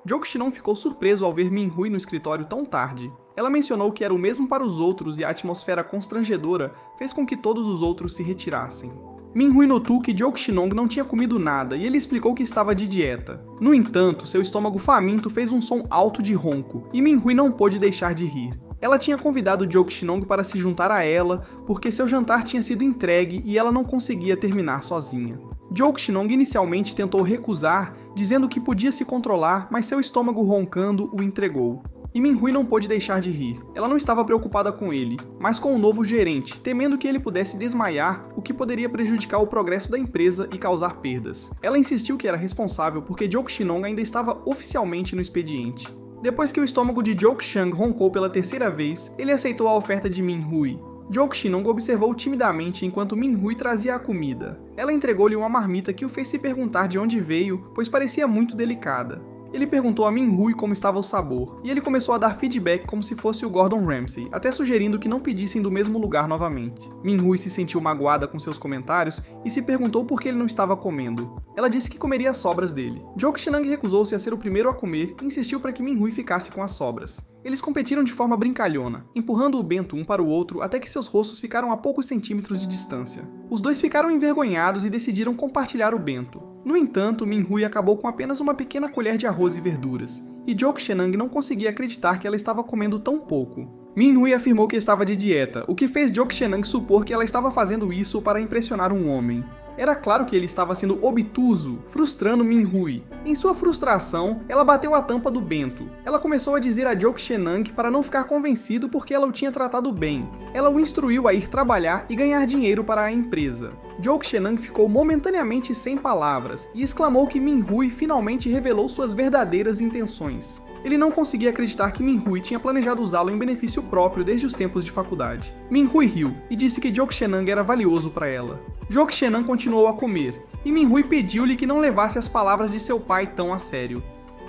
Jokchinon ficou surpreso ao ver Min-hui no escritório tão tarde. Ela mencionou que era o mesmo para os outros e a atmosfera constrangedora fez com que todos os outros se retirassem. Min-hui notou que Jokchinon não tinha comido nada e ele explicou que estava de dieta. No entanto, seu estômago faminto fez um som alto de ronco e Min-hui não pôde deixar de rir. Ela tinha convidado Jokchinon para se juntar a ela porque seu jantar tinha sido entregue e ela não conseguia terminar sozinha. Jokchinon inicialmente tentou recusar, dizendo que podia se controlar, mas seu estômago roncando o entregou. E Min-hui não pôde deixar de rir. Ela não estava preocupada com ele, mas com o novo gerente, temendo que ele pudesse desmaiar, o que poderia prejudicar o progresso da empresa e causar perdas. Ela insistiu que era responsável porque Jokchinon ainda estava oficialmente no expediente. Depois que o estômago de Jokchang roncou pela terceira vez, ele aceitou a oferta de Min-hui. Jokchinon observou timidamente enquanto Min-hui trazia a comida. Ela entregou-lhe uma marmita que o fez se perguntar de onde veio, pois parecia muito delicada. Ele perguntou a Min-hui como estava o sabor, e ele começou a dar feedback como se fosse o Gordon Ramsay, até sugerindo que não pedissem do mesmo lugar novamente. Min-hui se sentiu magoada com seus comentários e se perguntou por que ele não estava comendo. Ela disse que comeria as sobras dele. Jokchinon recusou-se a ser o primeiro a comer e insistiu para que Min-hui ficasse com as sobras. Eles competiram de forma brincalhona, empurrando o bento um para o outro até que seus rostos ficaram a poucos centímetros de distância. Os dois ficaram envergonhados e decidiram compartilhar o bento. No entanto, Min-hui acabou com apenas uma pequena colher de arroz e verduras, e Jokchinon não conseguia acreditar que ela estava comendo tão pouco. Min-hui afirmou que estava de dieta, o que fez Jok Shenang supor que ela estava fazendo isso para impressionar um homem. Era claro que ele estava sendo obtuso, frustrando Min-hui. Em sua frustração, ela bateu a tampa do bento. Ela começou a dizer a Jok Shenang para não ficar convencido porque ela o tinha tratado bem. Ela o instruiu a ir trabalhar e ganhar dinheiro para a empresa. Jok Shenang ficou momentaneamente sem palavras e exclamou que Min-hui finalmente revelou suas verdadeiras intenções. Ele não conseguia acreditar que Min-hui tinha planejado usá-lo em benefício próprio desde os tempos de faculdade. Min-hui riu e disse que Jok Shenang era valioso para ela. Jok Shenang continuou a comer, e Min-hui pediu-lhe que não levasse as palavras de seu pai tão a sério.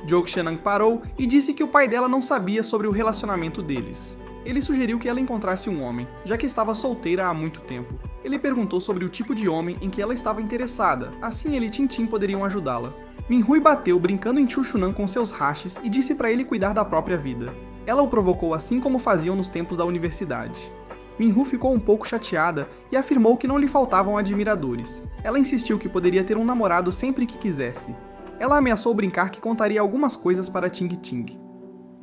Jok Shenang parou e disse que o pai dela não sabia sobre o relacionamento deles. Ele sugeriu que ela encontrasse um homem, já que estava solteira há muito tempo. Ele perguntou sobre o tipo de homem em que ela estava interessada, assim ele e Tintin poderiam ajudá-la. Min-hui bateu brincando em Chushunan com seus hashes e disse para ele cuidar da própria vida. Ela o provocou assim como faziam nos tempos da universidade. Min-hui ficou um pouco chateada e afirmou que não lhe faltavam admiradores. Ela insistiu que poderia ter um namorado sempre que quisesse. Ela ameaçou brincar que contaria algumas coisas para Ting Ting.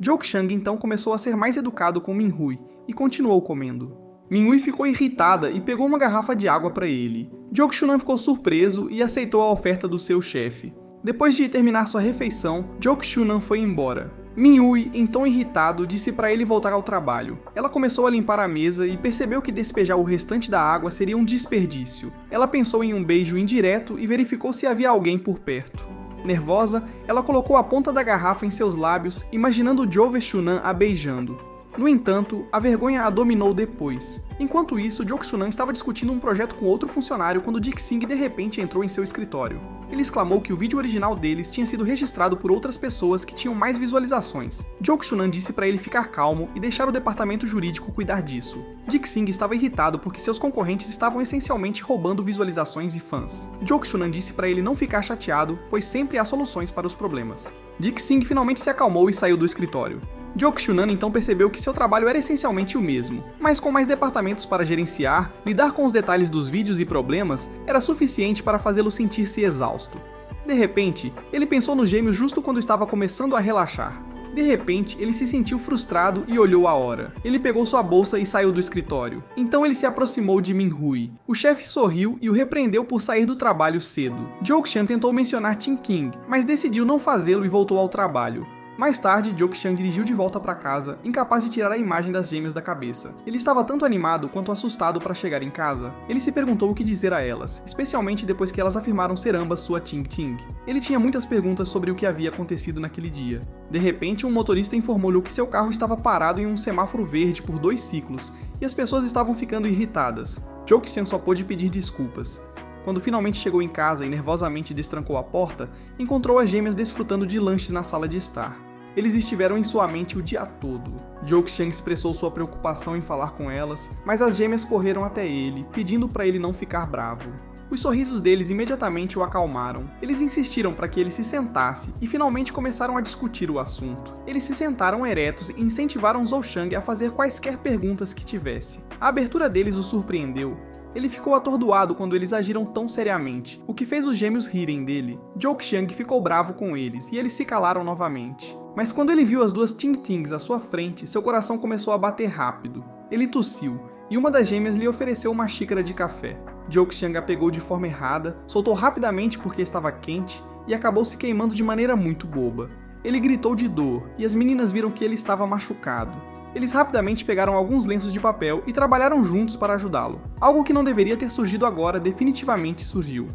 Jok Chang então começou a ser mais educado com Min-hui e continuou comendo. Min-hui ficou irritada e pegou uma garrafa de água para ele. Jok Shunan ficou surpreso e aceitou a oferta do seu chefe. Depois de terminar sua refeição, Jok Shunan foi embora. Min-hui, em tom irritado, disse para ele voltar ao trabalho. Ela começou a limpar a mesa e percebeu que despejar o restante da água seria um desperdício. Ela pensou em um beijo indireto e verificou se havia alguém por perto. Nervosa, ela colocou a ponta da garrafa em seus lábios, imaginando Jove Shunan a beijando. No entanto, a vergonha a dominou depois. Enquanto isso, Jok Shunan estava discutindo um projeto com outro funcionário quando Dik Sing de repente entrou em seu escritório. Ele exclamou que o vídeo original deles tinha sido registrado por outras pessoas que tinham mais visualizações. Jok Shunan disse para ele ficar calmo e deixar o departamento jurídico cuidar disso. Dik Sing estava irritado porque seus concorrentes estavam essencialmente roubando visualizações e fãs. Jok Shunan disse para ele não ficar chateado, pois sempre há soluções para os problemas. Dik Sing finalmente se acalmou e saiu do escritório. Jok Shunan então percebeu que seu trabalho era essencialmente o mesmo, mas com mais departamentos para gerenciar, lidar com os detalhes dos vídeos e problemas era suficiente para fazê-lo sentir-se exausto. De repente, ele pensou nos gêmeos justo quando estava começando a relaxar. De repente, ele se sentiu frustrado e olhou a hora. Ele pegou sua bolsa e saiu do escritório. Então ele se aproximou de Min-hui. O chefe sorriu e o repreendeu por sair do trabalho cedo. Jok Chan tentou mencionar Tin King, mas decidiu não fazê-lo e voltou ao trabalho. Mais tarde, Jok Chan dirigiu de volta para casa, incapaz de tirar a imagem das gêmeas da cabeça. Ele estava tanto animado quanto assustado para chegar em casa. Ele se perguntou o que dizer a elas, especialmente depois que elas afirmaram ser ambas sua Ting Ting. Ele tinha muitas perguntas sobre o que havia acontecido naquele dia. De repente, um motorista informou-lhe que seu carro estava parado em um semáforo verde por 2 ciclos, e as pessoas estavam ficando irritadas. Jok Chan só pôde pedir desculpas. Quando finalmente chegou em casa e nervosamente destrancou a porta, encontrou as gêmeas desfrutando de lanches na sala de estar. Eles estiveram em sua mente o dia todo. Jok Chan expressou sua preocupação em falar com elas, mas as gêmeas correram até ele, pedindo para ele não ficar bravo. Os sorrisos deles imediatamente o acalmaram. Eles insistiram para que ele se sentasse e finalmente começaram a discutir o assunto. Eles se sentaram eretos e incentivaram Zhou Shang a fazer quaisquer perguntas que tivesse. A abertura deles o surpreendeu. Ele ficou atordoado quando eles agiram tão seriamente, o que fez os gêmeos rirem dele. Jok Chang ficou bravo com eles, e eles se calaram novamente. Mas quando ele viu as duas Ting Tings à sua frente, seu coração começou a bater rápido. Ele tossiu, e uma das gêmeas lhe ofereceu uma xícara de café. Jok Chang a pegou de forma errada, soltou rapidamente porque estava quente, e acabou se queimando de maneira muito boba. Ele gritou de dor, e as meninas viram que ele estava machucado. Eles rapidamente pegaram alguns lenços de papel e trabalharam juntos para ajudá-lo. Algo que não deveria ter surgido agora definitivamente surgiu.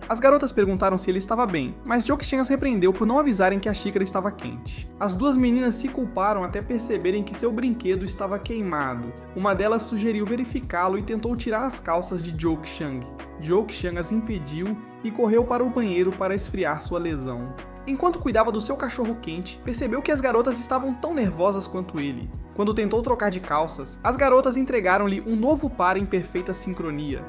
As garotas perguntaram se ele estava bem, mas Jok Chan as repreendeu por não avisarem que a xícara estava quente. As duas meninas se culparam até perceberem que seu brinquedo estava queimado. Uma delas sugeriu verificá-lo e tentou tirar as calças de Jok Chan. Jok Chan as impediu e correu para o banheiro para esfriar sua lesão. Enquanto cuidava do seu cachorro quente, percebeu que as garotas estavam tão nervosas quanto ele. Quando tentou trocar de calças, as garotas entregaram-lhe um novo par em perfeita sincronia.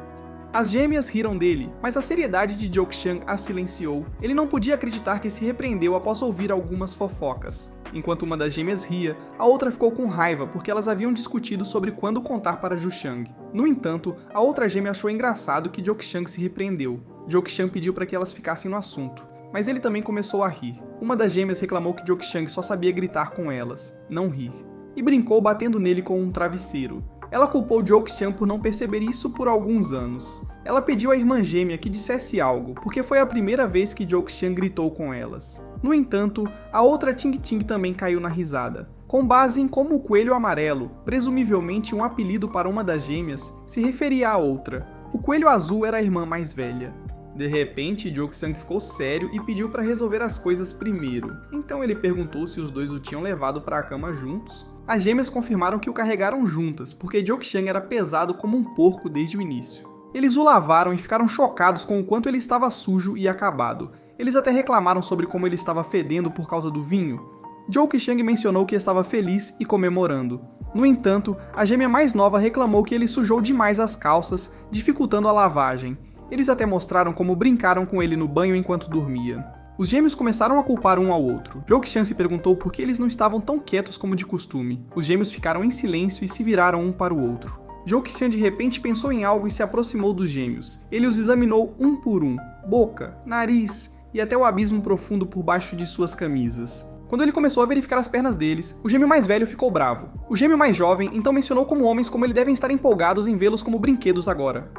As gêmeas riram dele, mas a seriedade de Jok Chan a silenciou. Ele não podia acreditar que se repreendeu após ouvir algumas fofocas. Enquanto uma das gêmeas ria, a outra ficou com raiva porque elas haviam discutido sobre quando contar para Ju Shang. No entanto, a outra gêmea achou engraçado que Jok Chan se repreendeu. Jok Chan pediu para que elas ficassem no assunto, mas ele também começou a rir. Uma das gêmeas reclamou que Jok Chan só sabia gritar com elas, não rir. e brincou batendo nele com um travesseiro. Ela culpou Jook-chan por não perceber isso por alguns anos. Ela pediu à irmã gêmea que dissesse algo, porque foi a primeira vez que Jook-chan gritou com elas. No entanto, a outra Ting-Ting também caiu na risada, com base em como o coelho amarelo, presumivelmente um apelido para uma das gêmeas, se referia à outra. O coelho azul era a irmã mais velha. De repente, Jook-chan ficou sério e pediu para resolver as coisas primeiro. Então ele perguntou se os dois o tinham levado para a cama juntos. As gêmeas confirmaram que o carregaram juntas, porque Jook-chan era pesado como um porco desde o início. Eles o lavaram e ficaram chocados com o quanto ele estava sujo e acabado. Eles até reclamaram sobre como ele estava fedendo por causa do vinho. Jook-chan mencionou que estava feliz e comemorando. No entanto, a gêmea mais nova reclamou que ele sujou demais as calças, dificultando a lavagem. Eles até mostraram como brincaram com ele no banho enquanto dormia. Os gêmeos começaram a culpar um ao outro. Jook-chan se perguntou por que eles não estavam tão quietos como de costume. Os gêmeos ficaram em silêncio e se viraram um para o outro. Jook-chan de repente pensou em algo e se aproximou dos gêmeos. Ele os examinou um por um, boca, nariz e até o abismo profundo por baixo de suas camisas. Quando ele começou a verificar as pernas deles, o gêmeo mais velho ficou bravo. O gêmeo mais jovem então mencionou como homens como ele devem estar empolgados em vê-los como brinquedos agora.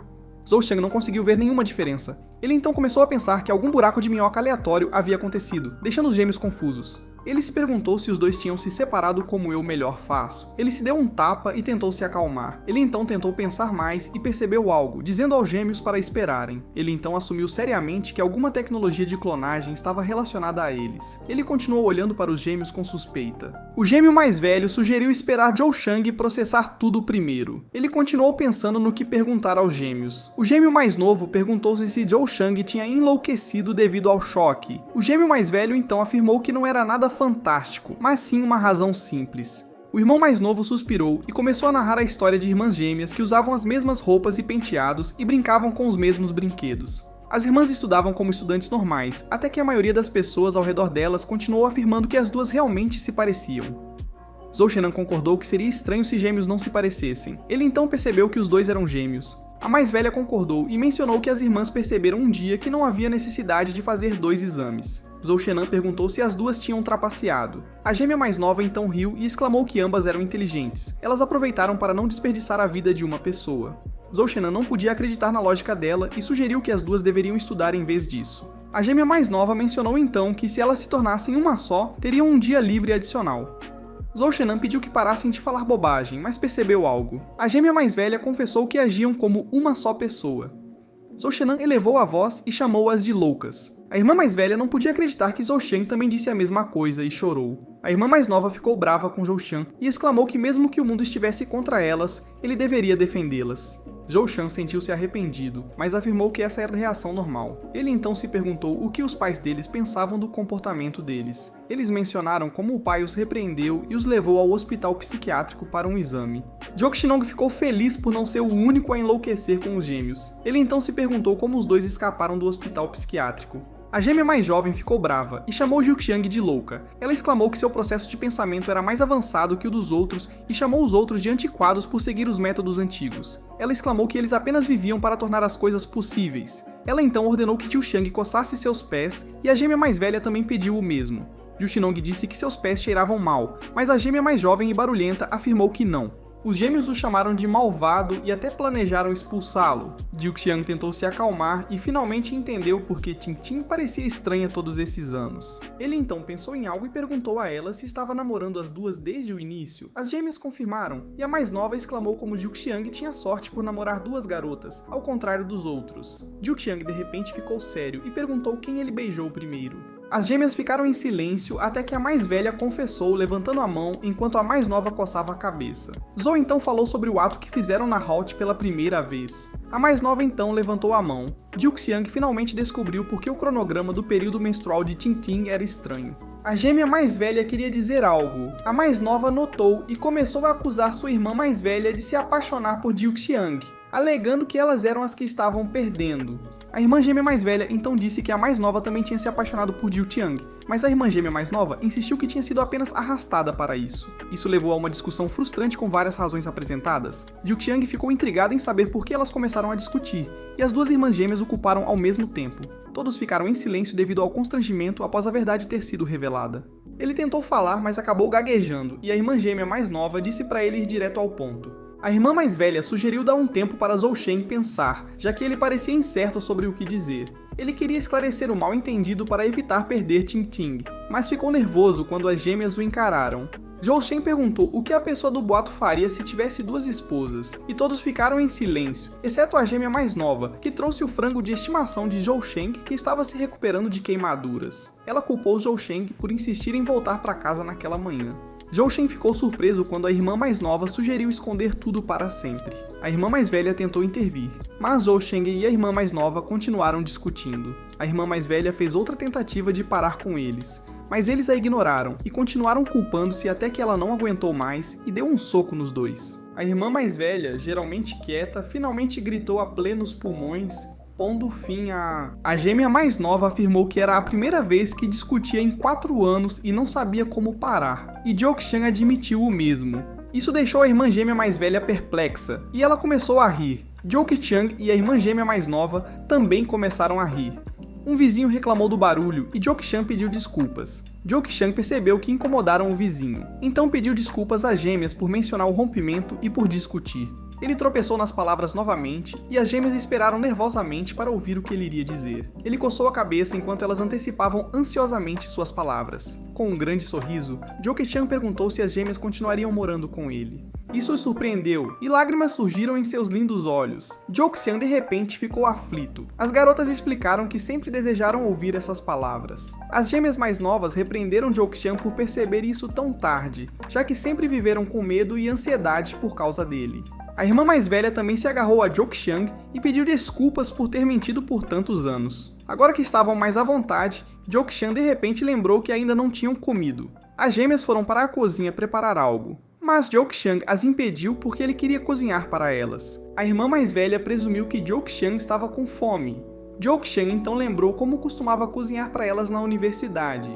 Zhou-Chang não conseguiu ver nenhuma diferença. Ele então começou a pensar que algum buraco de minhoca aleatório havia acontecido, deixando os gêmeos confusos. Ele se perguntou se os dois tinham se separado como eu melhor faço. Ele se deu um tapa e tentou se acalmar. Ele então tentou pensar mais e percebeu algo, dizendo aos gêmeos para esperarem. Ele então assumiu seriamente que alguma tecnologia de clonagem estava relacionada a eles. Ele continuou olhando para os gêmeos com suspeita. O gêmeo mais velho sugeriu esperar Zhou-Chang processar tudo primeiro. Ele continuou pensando no que perguntar aos gêmeos. O gêmeo mais novo perguntou-se se Zhou-Chang tinha enlouquecido devido ao choque. O gêmeo mais velho então afirmou que não era nada fantástico, mas sim uma razão simples. O irmão mais novo suspirou e começou a narrar a história de irmãs gêmeas que usavam as mesmas roupas e penteados e brincavam com os mesmos brinquedos. As irmãs estudavam como estudantes normais, até que a maioria das pessoas ao redor delas continuou afirmando que as duas realmente se pareciam. Zhou-Chang concordou que seria estranho se gêmeos não se parecessem. Ele então percebeu que os dois eram gêmeos. A mais velha concordou e mencionou que as irmãs perceberam um dia que não havia necessidade de fazer 2 exames. Zhou-Chang perguntou se as duas tinham trapaceado. A gêmea mais nova então riu e exclamou que ambas eram inteligentes. Elas aproveitaram para não desperdiçar a vida de uma pessoa. Zhou-Chang não podia acreditar na lógica dela e sugeriu que as duas deveriam estudar em vez disso. A gêmea mais nova mencionou então que se elas se tornassem uma só, teriam um dia livre adicional. Zhou-Chang pediu que parassem de falar bobagem, mas percebeu algo. A gêmea mais velha confessou que agiam como uma só pessoa. Zhou-Chang elevou a voz e chamou-as de loucas. A irmã mais velha não podia acreditar que Zhou-Chang também disse a mesma coisa e chorou. A irmã mais nova ficou brava com Zhou-Chang e exclamou que mesmo que o mundo estivesse contra elas, ele deveria defendê-las. Zhou-Chang sentiu-se arrependido, mas afirmou que essa era a reação normal. Ele então se perguntou o que os pais deles pensavam do comportamento deles. Eles mencionaram como o pai os repreendeu e os levou ao hospital psiquiátrico para um exame. Jook-Shinong ficou feliz por não ser o único a enlouquecer com os gêmeos. Ele então se perguntou como os dois escaparam do hospital psiquiátrico. A gêmea mais jovem ficou brava e chamou Jook-Chang de louca. Ela exclamou que seu processo de pensamento era mais avançado que o dos outros e chamou os outros de antiquados por seguir os métodos antigos. Ela exclamou que eles apenas viviam para tornar as coisas possíveis. Ela então ordenou que Jook-Chang coçasse seus pés e a gêmea mais velha também pediu o mesmo. Jook-Shinong disse que seus pés cheiravam mal, mas a gêmea mais jovem e barulhenta afirmou que não. Os gêmeos o chamaram de malvado e até planejaram expulsá-lo. Jook-Chang tentou se acalmar e finalmente entendeu por que Ting-Ting parecia estranha todos esses anos. Ele então pensou em algo e perguntou a ela se estava namorando as duas desde o início. As gêmeas confirmaram, e a mais nova exclamou como Jook-Chang tinha sorte por namorar 2 garotas, ao contrário dos outros. Jook-Chang de repente ficou sério e perguntou quem ele beijou primeiro. As gêmeas ficaram em silêncio até que a mais velha confessou, levantando a mão enquanto a mais nova coçava a cabeça. Zhou então falou sobre o ato que fizeram na Halt pela primeira vez. A mais nova então levantou a mão. Jook-Xiang finalmente descobriu por que o cronograma do período menstrual de Ting-Ting era estranho. A gêmea mais velha queria dizer algo. A mais nova notou e começou a acusar sua irmã mais velha de se apaixonar por Jook-Xiang, alegando que elas eram as que estavam perdendo. A irmã gêmea mais velha então disse que a mais nova também tinha se apaixonado por Jook-Xiang, mas a irmã gêmea mais nova insistiu que tinha sido apenas arrastada para isso. Isso levou a uma discussão frustrante com várias razões apresentadas. Jook-Xiang ficou intrigada em saber por que elas começaram a discutir, e as 2 irmãs gêmeas o culparam ao mesmo tempo. Todos ficaram em silêncio devido ao constrangimento após a verdade ter sido revelada. Ele tentou falar, mas acabou gaguejando, e a irmã gêmea mais nova disse para ele ir direto ao ponto. A irmã mais velha sugeriu dar um tempo para Zhou Shen pensar, já que ele parecia incerto sobre o que dizer. Ele queria esclarecer o mal-entendido para evitar perder Ting Ting, mas ficou nervoso quando as gêmeas o encararam. Zhou Shen perguntou o que a pessoa do boato faria se tivesse duas esposas, e todos ficaram em silêncio, exceto a gêmea mais nova, que trouxe o frango de estimação de Zhou Shen, que estava se recuperando de queimaduras. Ela culpou Zhou Shen por insistir em voltar para casa naquela manhã. Zhou Shen ficou surpreso quando a irmã mais nova sugeriu esconder tudo para sempre. A irmã mais velha tentou intervir, mas Zhou Shen e a irmã mais nova continuaram discutindo. A irmã mais velha fez outra tentativa de parar com eles, mas eles a ignoraram e continuaram culpando-se até que ela não aguentou mais e deu um soco nos dois. A irmã mais velha, geralmente quieta, finalmente gritou a plenos pulmões, pondo fim a... A gêmea mais nova afirmou que era a primeira vez que discutia em 4 anos e não sabia como parar, e Jokshan admitiu o mesmo. Isso deixou a irmã gêmea mais velha perplexa, e ela começou a rir. Jokshan e a irmã gêmea mais nova também começaram a rir. Um vizinho reclamou do barulho e Jokshan pediu desculpas. Jokshan percebeu que incomodaram o vizinho, então pediu desculpas às gêmeas por mencionar o rompimento e por discutir. Ele tropeçou nas palavras novamente, e as gêmeas esperaram nervosamente para ouvir o que ele iria dizer. Ele coçou a cabeça enquanto elas antecipavam ansiosamente suas palavras. Com um grande sorriso, Jokshan perguntou se as gêmeas continuariam morando com ele. Isso os surpreendeu, e lágrimas surgiram em seus lindos olhos. Jokshan de repente ficou aflito. As garotas explicaram que sempre desejaram ouvir essas palavras. As gêmeas mais novas repreenderam Jokshan por perceber isso tão tarde, já que sempre viveram com medo e ansiedade por causa dele. A irmã mais velha também se agarrou a Jokshan e pediu desculpas por ter mentido por tantos anos. Agora que estavam mais à vontade, Jokshan de repente lembrou que ainda não tinham comido. As gêmeas foram para a cozinha preparar algo, mas Jokshan as impediu porque ele queria cozinhar para elas. A irmã mais velha presumiu que Jokshan estava com fome. Jokshan então lembrou como costumava cozinhar para elas na universidade.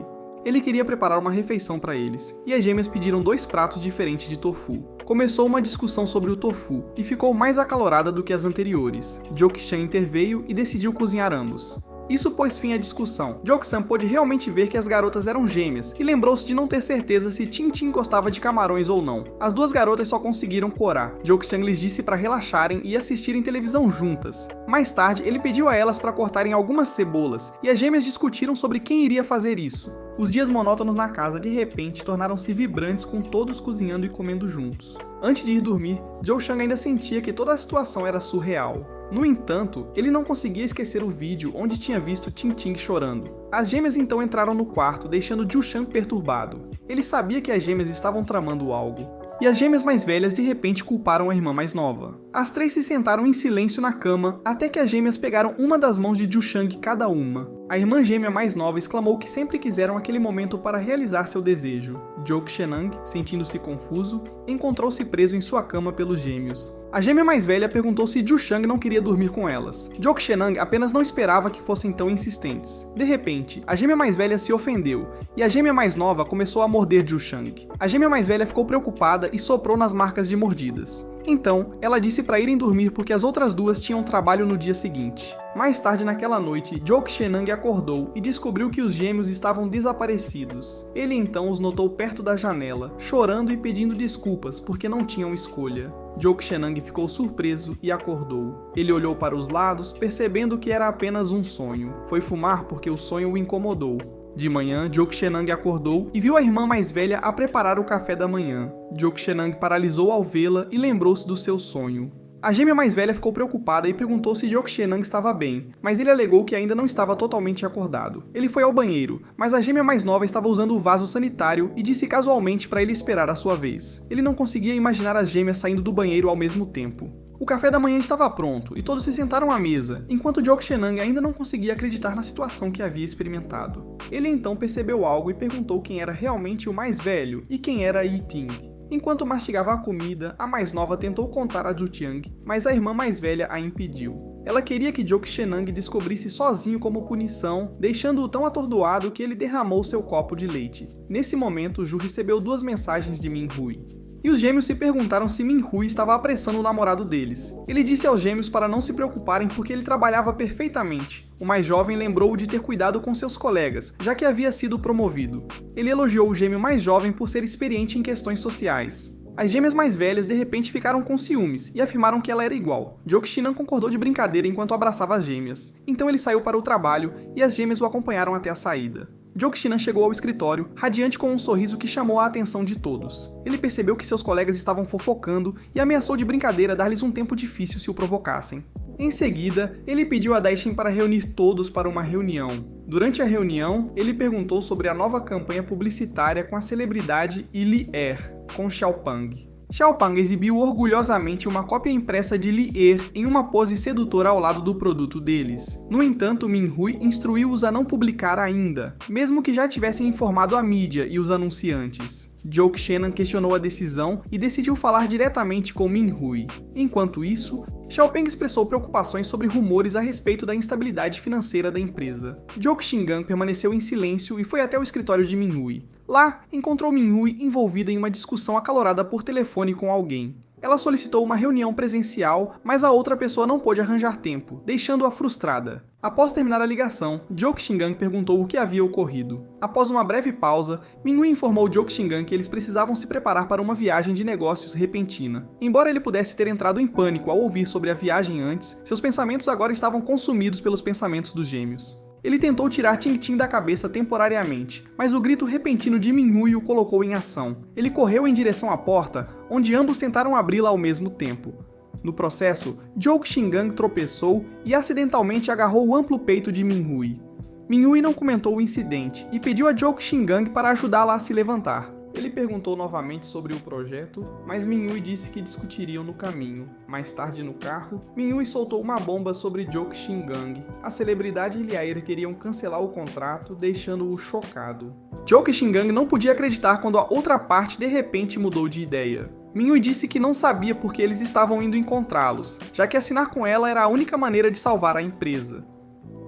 Ele queria preparar uma refeição para eles, e as gêmeas pediram 2 pratos diferentes de tofu. Começou uma discussão sobre o tofu, e ficou mais acalorada do que as anteriores. Jokshan interveio e decidiu cozinhar ambos. Isso pôs fim à discussão. Jokshan pôde realmente ver que as garotas eram gêmeas, e lembrou-se de não ter certeza se Ting Ting gostava de camarões ou não. As 2 garotas só conseguiram corar. Jokshan lhes disse para relaxarem e assistirem televisão juntas. Mais tarde, ele pediu a elas para cortarem algumas cebolas, e as gêmeas discutiram sobre quem iria fazer isso. Os dias monótonos na casa, de repente, tornaram-se vibrantes com todos cozinhando e comendo juntos. Antes de ir dormir, Jokshan ainda sentia que toda a situação era surreal. No entanto, ele não conseguia esquecer o vídeo onde tinha visto Ting Ting chorando. As gêmeas então entraram no quarto, deixando Jokshan perturbado. Ele sabia que as gêmeas estavam tramando algo. E as gêmeas mais velhas de repente culparam a irmã mais nova. As 3 se sentaram em silêncio na cama, até que as gêmeas pegaram uma das mãos de Jokshan cada uma. A irmã gêmea mais nova exclamou que sempre quiseram aquele momento para realizar seu desejo. Jokshan, sentindo-se confuso, encontrou-se preso em sua cama pelos gêmeos. A gêmea mais velha perguntou se Jokshan não queria dormir com elas. Jokshan apenas não esperava que fossem tão insistentes. De repente, a gêmea mais velha se ofendeu, e a gêmea mais nova começou a morder Jokshan. A gêmea mais velha ficou preocupada e soprou nas marcas de mordidas. Então, ela disse para irem dormir porque as outras 2 tinham trabalho no dia seguinte. Mais tarde naquela noite, Jokshan acordou e descobriu que os gêmeos estavam desaparecidos. Ele então os notou perto da janela, chorando e pedindo desculpas porque não tinham escolha. Jokshan ficou surpreso e acordou. Ele olhou para os lados, percebendo que era apenas um sonho. Foi fumar porque o sonho o incomodou. De manhã, Jokshan acordou e viu a irmã mais velha a preparar o café da manhã. Jokshan paralisou ao vê-la e lembrou-se do seu sonho. A gêmea mais velha ficou preocupada e perguntou se Jokshan estava bem, mas ele alegou que ainda não estava totalmente acordado. Ele foi ao banheiro, mas a gêmea mais nova estava usando o vaso sanitário e disse casualmente para ele esperar a sua vez. Ele não conseguia imaginar as gêmeas saindo do banheiro ao mesmo tempo. O café da manhã estava pronto e todos se sentaram à mesa, enquanto Jokshan ainda não conseguia acreditar na situação que havia experimentado. Ele então percebeu algo e perguntou quem era realmente o mais velho e quem era Yi Ting. Enquanto mastigava a comida, a mais nova tentou contar a Zhuqiang, mas a irmã mais velha a impediu. Ela queria que Jokshan descobrisse sozinho como punição, deixando-o tão atordoado que ele derramou seu copo de leite. Nesse momento, Ju recebeu 2 mensagens de Minhui. e os gêmeos se perguntaram se Min-hui estava apressando o namorado deles. Ele disse aos gêmeos para não se preocuparem porque ele trabalhava perfeitamente. O mais jovem lembrou de ter cuidado com seus colegas, já que havia sido promovido. Ele elogiou o gêmeo mais jovem por ser experiente em questões sociais. As gêmeas mais velhas de repente ficaram com ciúmes e afirmaram que ela era igual. Jokchinan concordou de brincadeira enquanto abraçava as gêmeas. Então ele saiu para o trabalho e as gêmeas o acompanharam até a saída. Jokchinan chegou ao escritório, radiante com um sorriso que chamou a atenção de todos. Ele percebeu que seus colegas estavam fofocando e ameaçou de brincadeira dar-lhes um tempo difícil se o provocassem. Em seguida, ele pediu a Daishin para reunir todos para uma reunião. Durante a reunião, ele perguntou sobre a nova campanha publicitária com a celebridade Li-er, com Xiaopang. Xiaopang exibiu orgulhosamente uma cópia impressa de Li-er em uma pose sedutora ao lado do produto deles. No entanto, Min-hui instruiu-os a não publicar ainda, mesmo que já tivessem informado a mídia e os anunciantes. Jokchinan questionou a decisão e decidiu falar diretamente com Min-hui. Enquanto isso, Xiaopeng expressou preocupações sobre rumores a respeito da instabilidade financeira da empresa. Jokchinan permaneceu em silêncio e foi até o escritório de Min-hui. Lá, encontrou Min-hui envolvida em uma discussão acalorada por telefone com alguém. Ela solicitou uma reunião presencial, mas a outra pessoa não pôde arranjar tempo, deixando-a frustrada. Após terminar a ligação, Jokchinan perguntou o que havia ocorrido. Após uma breve pausa, Min-hui informou Jokchinan que eles precisavam se preparar para uma viagem de negócios repentina. Embora ele pudesse ter entrado em pânico ao ouvir sobre a viagem antes, seus pensamentos agora estavam consumidos pelos pensamentos dos gêmeos. Ele tentou tirar Ting-Ting da cabeça temporariamente, mas o grito repentino de Min-hui o colocou em ação. Ele correu em direção à porta, onde ambos tentaram abri-la ao mesmo tempo. No processo, Jokchinan tropeçou e acidentalmente agarrou o amplo peito de Min-hui. Min-hui não comentou o incidente e pediu a Jokchinan para ajudá-la a se levantar. Ele perguntou novamente sobre o projeto, mas Min-hui disse que discutiriam no caminho. Mais tarde no carro, Min-hui soltou uma bomba sobre Jokchinan. A celebridade e Li-er queriam cancelar o contrato, deixando-o chocado. Jokchinan não podia acreditar quando a outra parte de repente mudou de ideia. Min-hui disse que não sabia porque eles estavam indo encontrá-los, já que assinar com ela era a única maneira de salvar a empresa.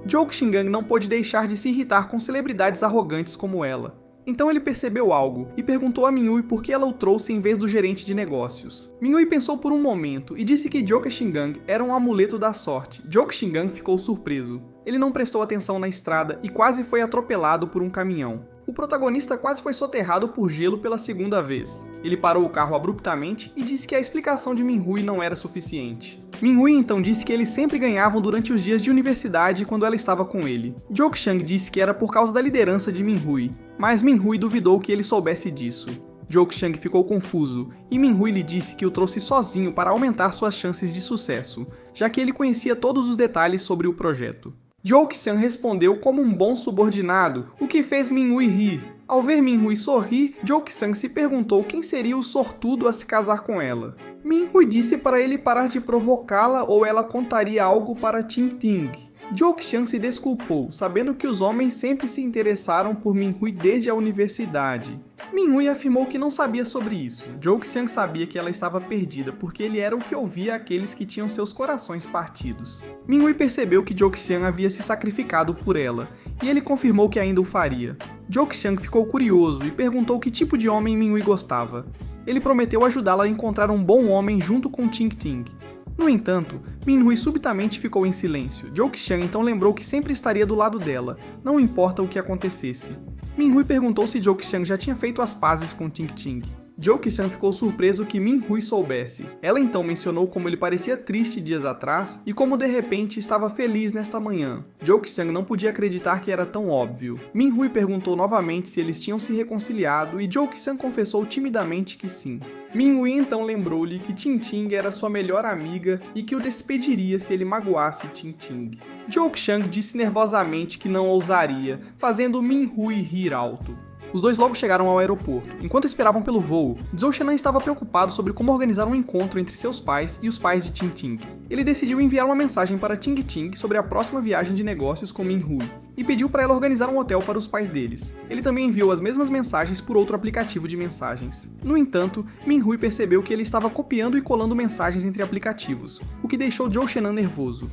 Jokchinan não pôde deixar de se irritar com celebridades arrogantes como ela. Então ele percebeu algo e perguntou a Min-hui por que ela o trouxe em vez do gerente de negócios. Min-hui pensou por um momento e disse que Jokchinan era um amuleto da sorte. Jokchinan ficou surpreso. Ele não prestou atenção na estrada e quase foi atropelado por um caminhão. O protagonista quase foi soterrado por gelo pela segunda vez. Ele parou o carro abruptamente e disse que a explicação de Min-hui não era suficiente. Min-hui então disse que eles sempre ganhavam durante os dias de universidade quando ela estava com ele. Jokchinan disse que era por causa da liderança de Min-hui, mas Min-hui duvidou que ele soubesse disso. Jokchinan ficou confuso, e Min-hui lhe disse que o trouxe sozinho para aumentar suas chances de sucesso, já que ele conhecia todos os detalhes sobre o projeto. Jokchinan respondeu como um bom subordinado, o que fez Min-hui rir. Ao ver Min-hui sorrir, Jokchinan se perguntou quem seria o sortudo a se casar com ela. Min-hui disse para ele parar de provocá-la ou ela contaria algo para Ting-Ting. Jokchinan se desculpou, sabendo que os homens sempre se interessaram por Min-hui desde a universidade. Min-hui afirmou que não sabia sobre isso. Jokchinan sabia que ela estava perdida, porque ele era o que ouvia aqueles que tinham seus corações partidos. Min-hui percebeu que Jokchinan havia se sacrificado por ela, e ele confirmou que ainda o faria. Jokchinan ficou curioso e perguntou que tipo de homem Min-hui gostava. Ele prometeu ajudá-la a encontrar um bom homem junto com Ting-Ting. No entanto, Min-hui subitamente ficou em silêncio. Jokchinan então lembrou que sempre estaria do lado dela, não importa o que acontecesse. Min-hui perguntou se Jokchinan já tinha feito as pazes com Ting-Ting. Jokchinan ficou surpreso que Min-hui soubesse. Ela então mencionou como ele parecia triste dias atrás e como de repente estava feliz nesta manhã. Jokchinan não podia acreditar que era tão óbvio. Min-hui perguntou novamente se eles tinham se reconciliado e Jokchinan confessou timidamente que sim. Min-hui então lembrou-lhe que Ting-Ting era sua melhor amiga e que o despediria se ele magoasse Ting-Ting. Jokchinan disse nervosamente que não ousaria, fazendo Min-hui rir alto. Os dois logo chegaram ao aeroporto. Enquanto esperavam pelo voo, Zhou Shenan estava preocupado sobre como organizar um encontro entre seus pais e os pais de Ting-Ting. Ele decidiu enviar uma mensagem para Ting-Ting sobre a próxima viagem de negócios com Min-hui e pediu para ela organizar um hotel para os pais deles. Ele também enviou as mesmas mensagens por outro aplicativo de mensagens. No entanto, Min-hui percebeu que ele estava copiando e colando mensagens entre aplicativos, o que deixou Zhou Shenan nervoso.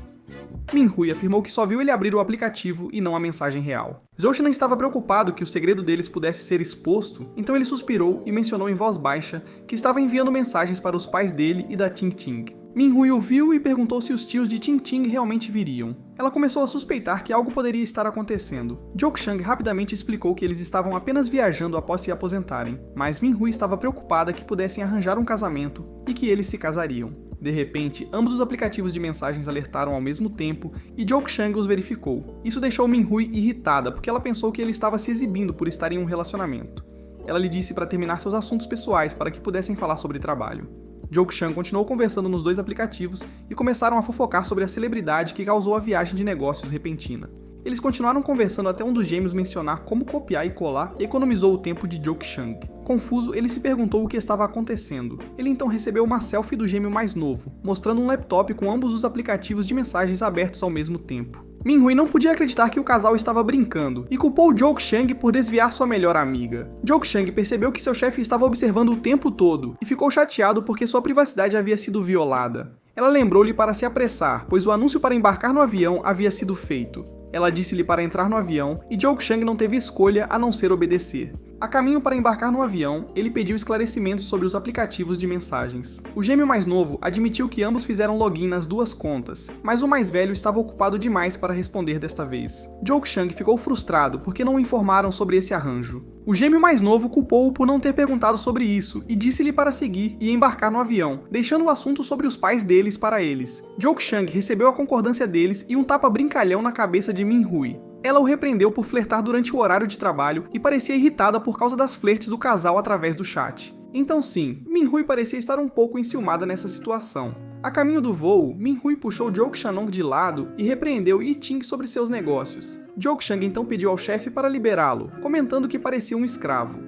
Minhui afirmou que só viu ele abrir o aplicativo e não a mensagem real. Zhou Xinan estava preocupado que o segredo deles pudesse ser exposto, então ele suspirou e mencionou em voz baixa que estava enviando mensagens para os pais dele e da Ting Ting. Minhui ouviu e perguntou se os tios de Ting Ting realmente viriam. Ela começou a suspeitar que algo poderia estar acontecendo. Zhou Xiang rapidamente explicou que eles estavam apenas viajando após se aposentarem, mas Minhui estava preocupada que pudessem arranjar um casamento e que eles se casariam. De repente, ambos os aplicativos de mensagens alertaram ao mesmo tempo e Zhou Xiang os verificou. Isso deixou Minhui irritada porque ela pensou que ele estava se exibindo por estar em um relacionamento. Ela lhe disse para terminar seus assuntos pessoais para que pudessem falar sobre trabalho. Zhou Xiang continuou conversando nos dois aplicativos e começaram a fofocar sobre a celebridade que causou a viagem de negócios repentina. Eles continuaram conversando até um dos gêmeos mencionar como copiar e colar e economizou o tempo de Zhou Xiang. Confuso, ele se perguntou o que estava acontecendo. Ele então recebeu uma selfie do gêmeo mais novo, mostrando um laptop com ambos os aplicativos de mensagens abertos ao mesmo tempo. Minhui não podia acreditar que o casal estava brincando e culpou Zhou Xiang por desviar sua melhor amiga. Zhou Xiang percebeu que seu chefe estava observando o tempo todo e ficou chateado porque sua privacidade havia sido violada. Ela lembrou-lhe para se apressar, pois o anúncio para embarcar no avião havia sido feito. Ela disse-lhe para entrar no avião e Zhou Xiang não teve escolha a não ser obedecer. A caminho para embarcar no avião, ele pediu esclarecimentos sobre os aplicativos de mensagens. O gêmeo mais novo admitiu que ambos fizeram login nas duas contas, mas o mais velho estava ocupado demais para responder desta vez. Zhou Xiang ficou frustrado porque não o informaram sobre esse arranjo. O gêmeo mais novo culpou-o por não ter perguntado sobre isso e disse-lhe para seguir e embarcar no avião, deixando o assunto sobre os pais deles para eles. Zhou Xiang recebeu a concordância deles e um tapa brincalhão na cabeça de Minhui. Ela o repreendeu por flertar durante o horário de trabalho e parecia irritada por causa das flertes do casal através do chat. Então sim, Minhui parecia estar um pouco enciumada nessa situação. A caminho do voo, Minhui puxou Zhou Xiang de lado e repreendeu Yi Ting sobre seus negócios. Zhou Xiang então pediu ao chefe para liberá-lo, comentando que parecia um escravo.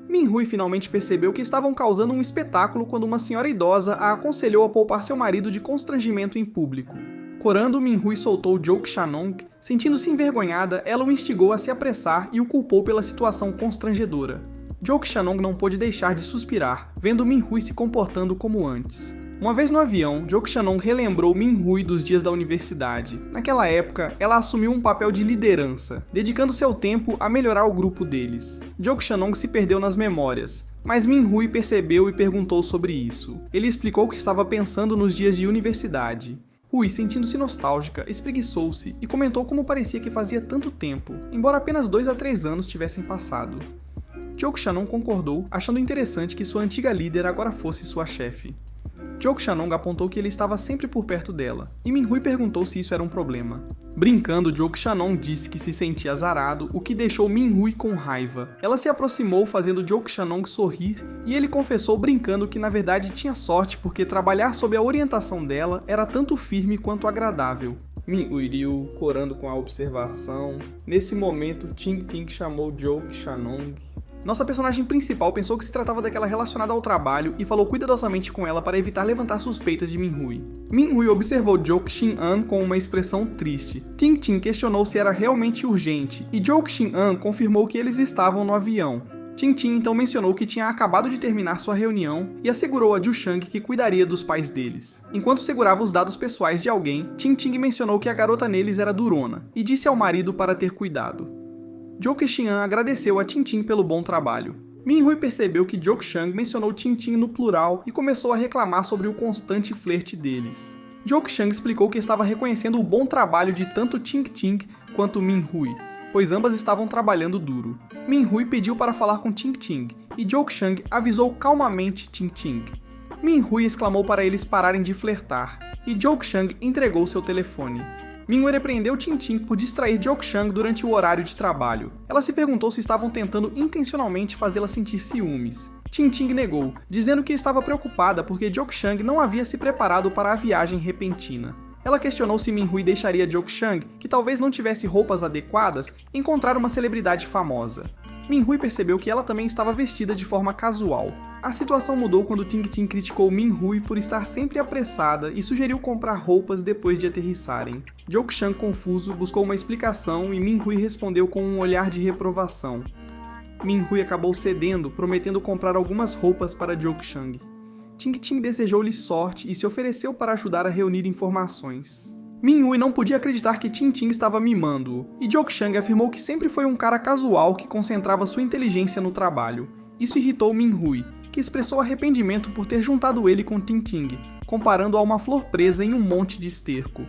Minhui finalmente percebeu que estavam causando um espetáculo quando uma senhora idosa a aconselhou a poupar seu marido de constrangimento em público. Corando, Minhui soltou Zhou Xiang. Sentindo-se envergonhada, ela o instigou a se apressar e o culpou pela situação constrangedora. Zhou Xiang não pôde deixar de suspirar, vendo Minhui se comportando como antes. Uma vez no avião, Zhou Xiang relembrou Minhui dos dias da universidade. Naquela época, ela assumiu um papel de liderança, dedicando seu tempo a melhorar o grupo deles. Zhou Xiang se perdeu nas memórias, mas Minhui percebeu e perguntou sobre isso. Ele explicou que estava pensando nos dias de universidade. Hui, sentindo-se nostálgica, espreguiçou-se e comentou como parecia que fazia tanto tempo, embora apenas 2 a 3 anos tivessem passado. Zhou Xiang concordou, achando interessante que sua antiga líder agora fosse sua chefe. Zhou Xiang apontou que ele estava sempre por perto dela, e Minhui perguntou se isso era um problema. Brincando, Zhou Xiang disse que se sentia azarado, o que deixou Minhui com raiva. Ela se aproximou fazendo Zhou Xiang sorrir, e ele confessou brincando que na verdade tinha sorte porque trabalhar sob a orientação dela era tanto firme quanto agradável. Minhui riu, corando com a observação. Nesse momento, Ting Ting chamou Zhou Xiang. Nossa personagem principal pensou que se tratava daquela relacionada ao trabalho e falou cuidadosamente com ela para evitar levantar suspeitas de Minhui. Minhui observou Zhou Xiang com uma expressão triste. Ting Ting questionou se era realmente urgente, e Zhou Xiang confirmou que eles estavam no avião. Ting Ting então mencionou que tinha acabado de terminar sua reunião e assegurou a Zhu Shang que cuidaria dos pais deles. Enquanto segurava os dados pessoais de alguém, Ting Ting mencionou que a garota neles era durona, e disse ao marido para ter cuidado. Zhou Xiang agradeceu a Ting Ting pelo bom trabalho. Minhui percebeu que Zhou Xiang mencionou Ting Ting no plural e começou a reclamar sobre o constante flerte deles. Zhou Xiang explicou que estava reconhecendo o bom trabalho de tanto Ting Ting quanto Minhui, pois ambas estavam trabalhando duro. Minhui pediu para falar com Ting Ting, e Zhou Xiang avisou calmamente Ting Ting. Minhui exclamou para eles pararem de flertar, e Zhou Xiang entregou seu telefone. Minhui repreendeu Ting Ting por distrair Zhou Xiang durante o horário de trabalho. Ela se perguntou se estavam tentando intencionalmente fazê-la sentir ciúmes. Ting Ting negou, dizendo que estava preocupada porque Zhou Xiang não havia se preparado para a viagem repentina. Ela questionou se Minhui deixaria Zhou Xiang, que talvez não tivesse roupas adequadas, encontrar uma celebridade famosa. Minhui percebeu que ela também estava vestida de forma casual. A situação mudou quando Ting Ting criticou Minhui por estar sempre apressada e sugeriu comprar roupas depois de aterrissarem. Zhou Xiang, confuso, buscou uma explicação e Minhui respondeu com um olhar de reprovação. Minhui acabou cedendo, prometendo comprar algumas roupas para Zhou Xiang. Ting Ting desejou-lhe sorte e se ofereceu para ajudar a reunir informações. Min-hui não podia acreditar que Ting-Ting estava mimando-o, e Jok-chang afirmou que sempre foi um cara casual que concentrava sua inteligência no trabalho. Isso irritou Min-hui, que expressou arrependimento por ter juntado ele com Ting-Ting, comparando-o a uma flor presa em um monte de esterco.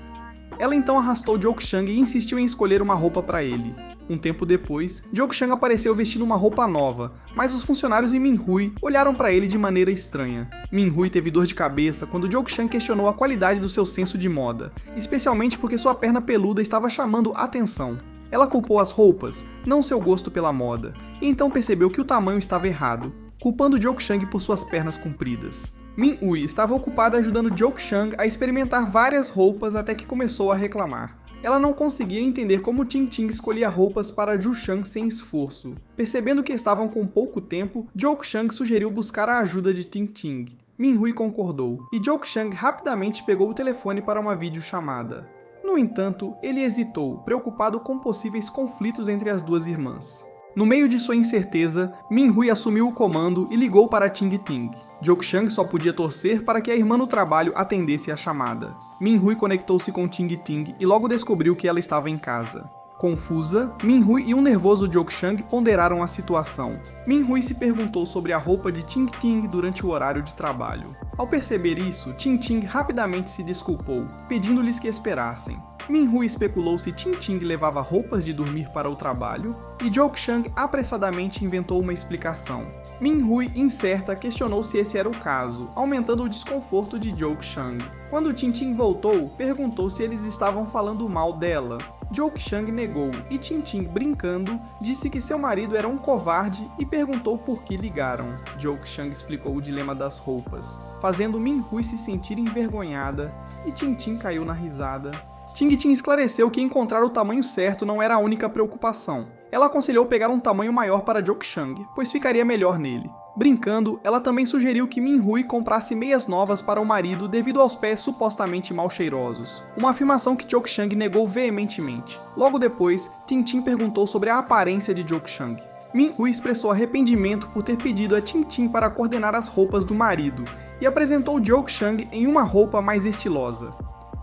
Ela então arrastou Jok-chang e insistiu em escolher uma roupa para ele. Um tempo depois, Jok-chang apareceu vestindo uma roupa nova, mas os funcionários e Min-hui olharam para ele de maneira estranha. Min-hui teve dor de cabeça quando Jok-chang questionou a qualidade do seu senso de moda, especialmente porque sua perna peluda estava chamando atenção. Ela culpou as roupas, não seu gosto pela moda, e então percebeu que o tamanho estava errado, culpando Jok-chang por suas pernas compridas. Min-hui estava ocupada ajudando Jok-chang a experimentar várias roupas até que começou a reclamar. Ela não conseguia entender como Ting-Ting escolhia roupas para Ju-chang sem esforço. Percebendo que estavam com pouco tempo, Jok-chang sugeriu buscar a ajuda de Ting-Ting. Min-hui concordou, e Jok-chang rapidamente pegou o telefone para uma videochamada. No entanto, ele hesitou, preocupado com possíveis conflitos entre as duas irmãs. No meio de sua incerteza, Min-hui assumiu o comando e ligou para Ting-Ting. Jok-chang só podia torcer para que a irmã no trabalho atendesse a chamada. Min-hui conectou-se com Ting-Ting e logo descobriu que ela estava em casa. Confusa, Min-hui e um nervoso Jok-chang ponderaram a situação. Min-hui se perguntou sobre a roupa de Ting-Ting durante o horário de trabalho. Ao perceber isso, Ting-Ting rapidamente se desculpou, pedindo-lhes que esperassem. Min-hui especulou se Ting-Ting levava roupas de dormir para o trabalho, e Jok-chang apressadamente inventou uma explicação. Min-hui, incerta, questionou se esse era o caso, aumentando o desconforto de Jok-chang. Quando Ting-Ting voltou, perguntou se eles estavam falando mal dela. Jok-chang negou, e Ting-Ting, brincando, disse que seu marido era um covarde e perguntou por que ligaram. Jok-chang explicou o dilema das roupas, fazendo Min-hui se sentir envergonhada, e Ting-Ting caiu na risada. Ting-Ting esclareceu que encontrar o tamanho certo não era a única preocupação. Ela aconselhou pegar um tamanho maior para Jok-chang, pois ficaria melhor nele. Brincando, ela também sugeriu que Min-hui comprasse meias novas para o marido devido aos pés supostamente mal cheirosos. Uma afirmação que Jok-chang negou veementemente. Logo depois, Ting-Ting perguntou sobre a aparência de Jok-chang. Min-hui expressou arrependimento por ter pedido a Ting-Ting para coordenar as roupas do marido e apresentou Jok-chang em uma roupa mais estilosa.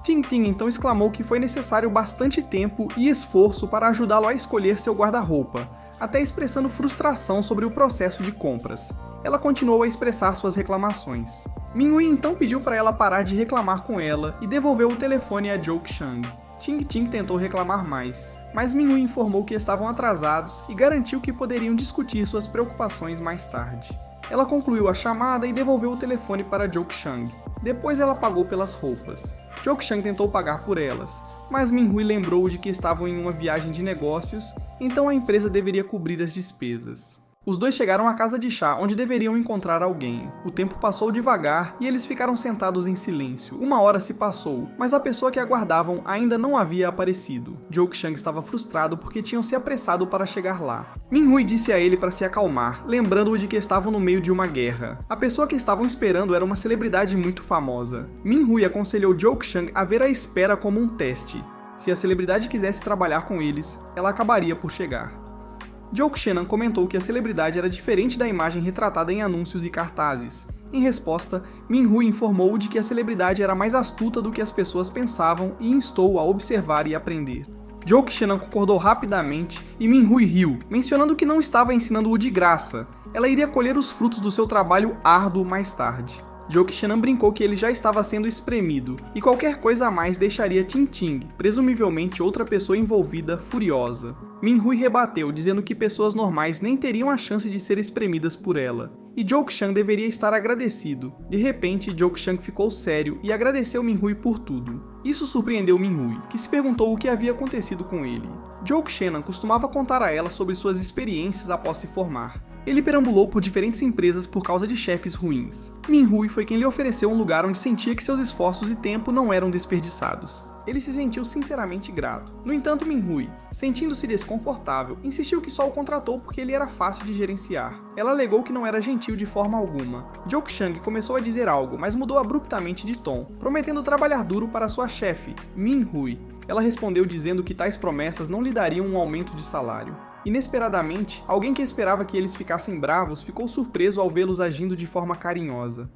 Ting-Ting então exclamou que foi necessário bastante tempo e esforço para ajudá-lo a escolher seu guarda-roupa, até expressando frustração sobre o processo de compras. Ela continuou a expressar suas reclamações. Min-hui então pediu para ela parar de reclamar com ela e devolveu o telefone a Jok-chang. Ting-Ting tentou reclamar mais, mas Min-hui informou que estavam atrasados e garantiu que poderiam discutir suas preocupações mais tarde. Ela concluiu a chamada e devolveu o telefone para Jok-chang. Depois ela pagou pelas roupas. Jok-chang tentou pagar por elas, mas Min-hui lembrou de que estavam em uma viagem de negócios, então a empresa deveria cobrir as despesas. Os dois chegaram à casa de chá, onde deveriam encontrar alguém. O tempo passou devagar e eles ficaram sentados em silêncio. Uma hora se passou, mas a pessoa que aguardavam ainda não havia aparecido. Jok-chang estava frustrado porque tinham se apressado para chegar lá. Min-hui disse a ele para se acalmar, lembrando-o de que estavam no meio de uma guerra. A pessoa que estavam esperando era uma celebridade muito famosa. Min-hui aconselhou Jok-chang a ver a espera como um teste. Se a celebridade quisesse trabalhar com eles, ela acabaria por chegar. Jok-chenan comentou que a celebridade era diferente da imagem retratada em anúncios e cartazes. Em resposta, Min-hui informou de que a celebridade era mais astuta do que as pessoas pensavam e instou-o a observar e aprender. Jok-chenan concordou rapidamente e Min-hui riu, mencionando que não estava ensinando-o de graça. Ela iria colher os frutos do seu trabalho árduo mais tarde. Jok-chenan brincou que ele já estava sendo espremido, e qualquer coisa a mais deixaria Ting-Ting, presumivelmente outra pessoa envolvida, furiosa. Min-hui rebateu, dizendo que pessoas normais nem teriam a chance de ser espremidas por ela, e Jok-chan deveria estar agradecido. De repente, Jok-chan ficou sério e agradeceu Min-hui por tudo. Isso surpreendeu Min-hui, que se perguntou o que havia acontecido com ele. Jok-chenan costumava contar a ela sobre suas experiências após se formar. Ele perambulou por diferentes empresas por causa de chefes ruins. Min-hui foi quem lhe ofereceu um lugar onde sentia que seus esforços e tempo não eram desperdiçados. Ele se sentiu sinceramente grato. No entanto, Min-hui, sentindo-se desconfortável, insistiu que só o contratou porque ele era fácil de gerenciar. Ela alegou que não era gentil de forma alguma. Jok-chang começou a dizer algo, mas mudou abruptamente de tom, prometendo trabalhar duro para sua chefe, Min-hui. Ela respondeu dizendo que tais promessas não lhe dariam um aumento de salário. Inesperadamente, alguém que esperava que eles ficassem bravos ficou surpreso ao vê-los agindo de forma carinhosa.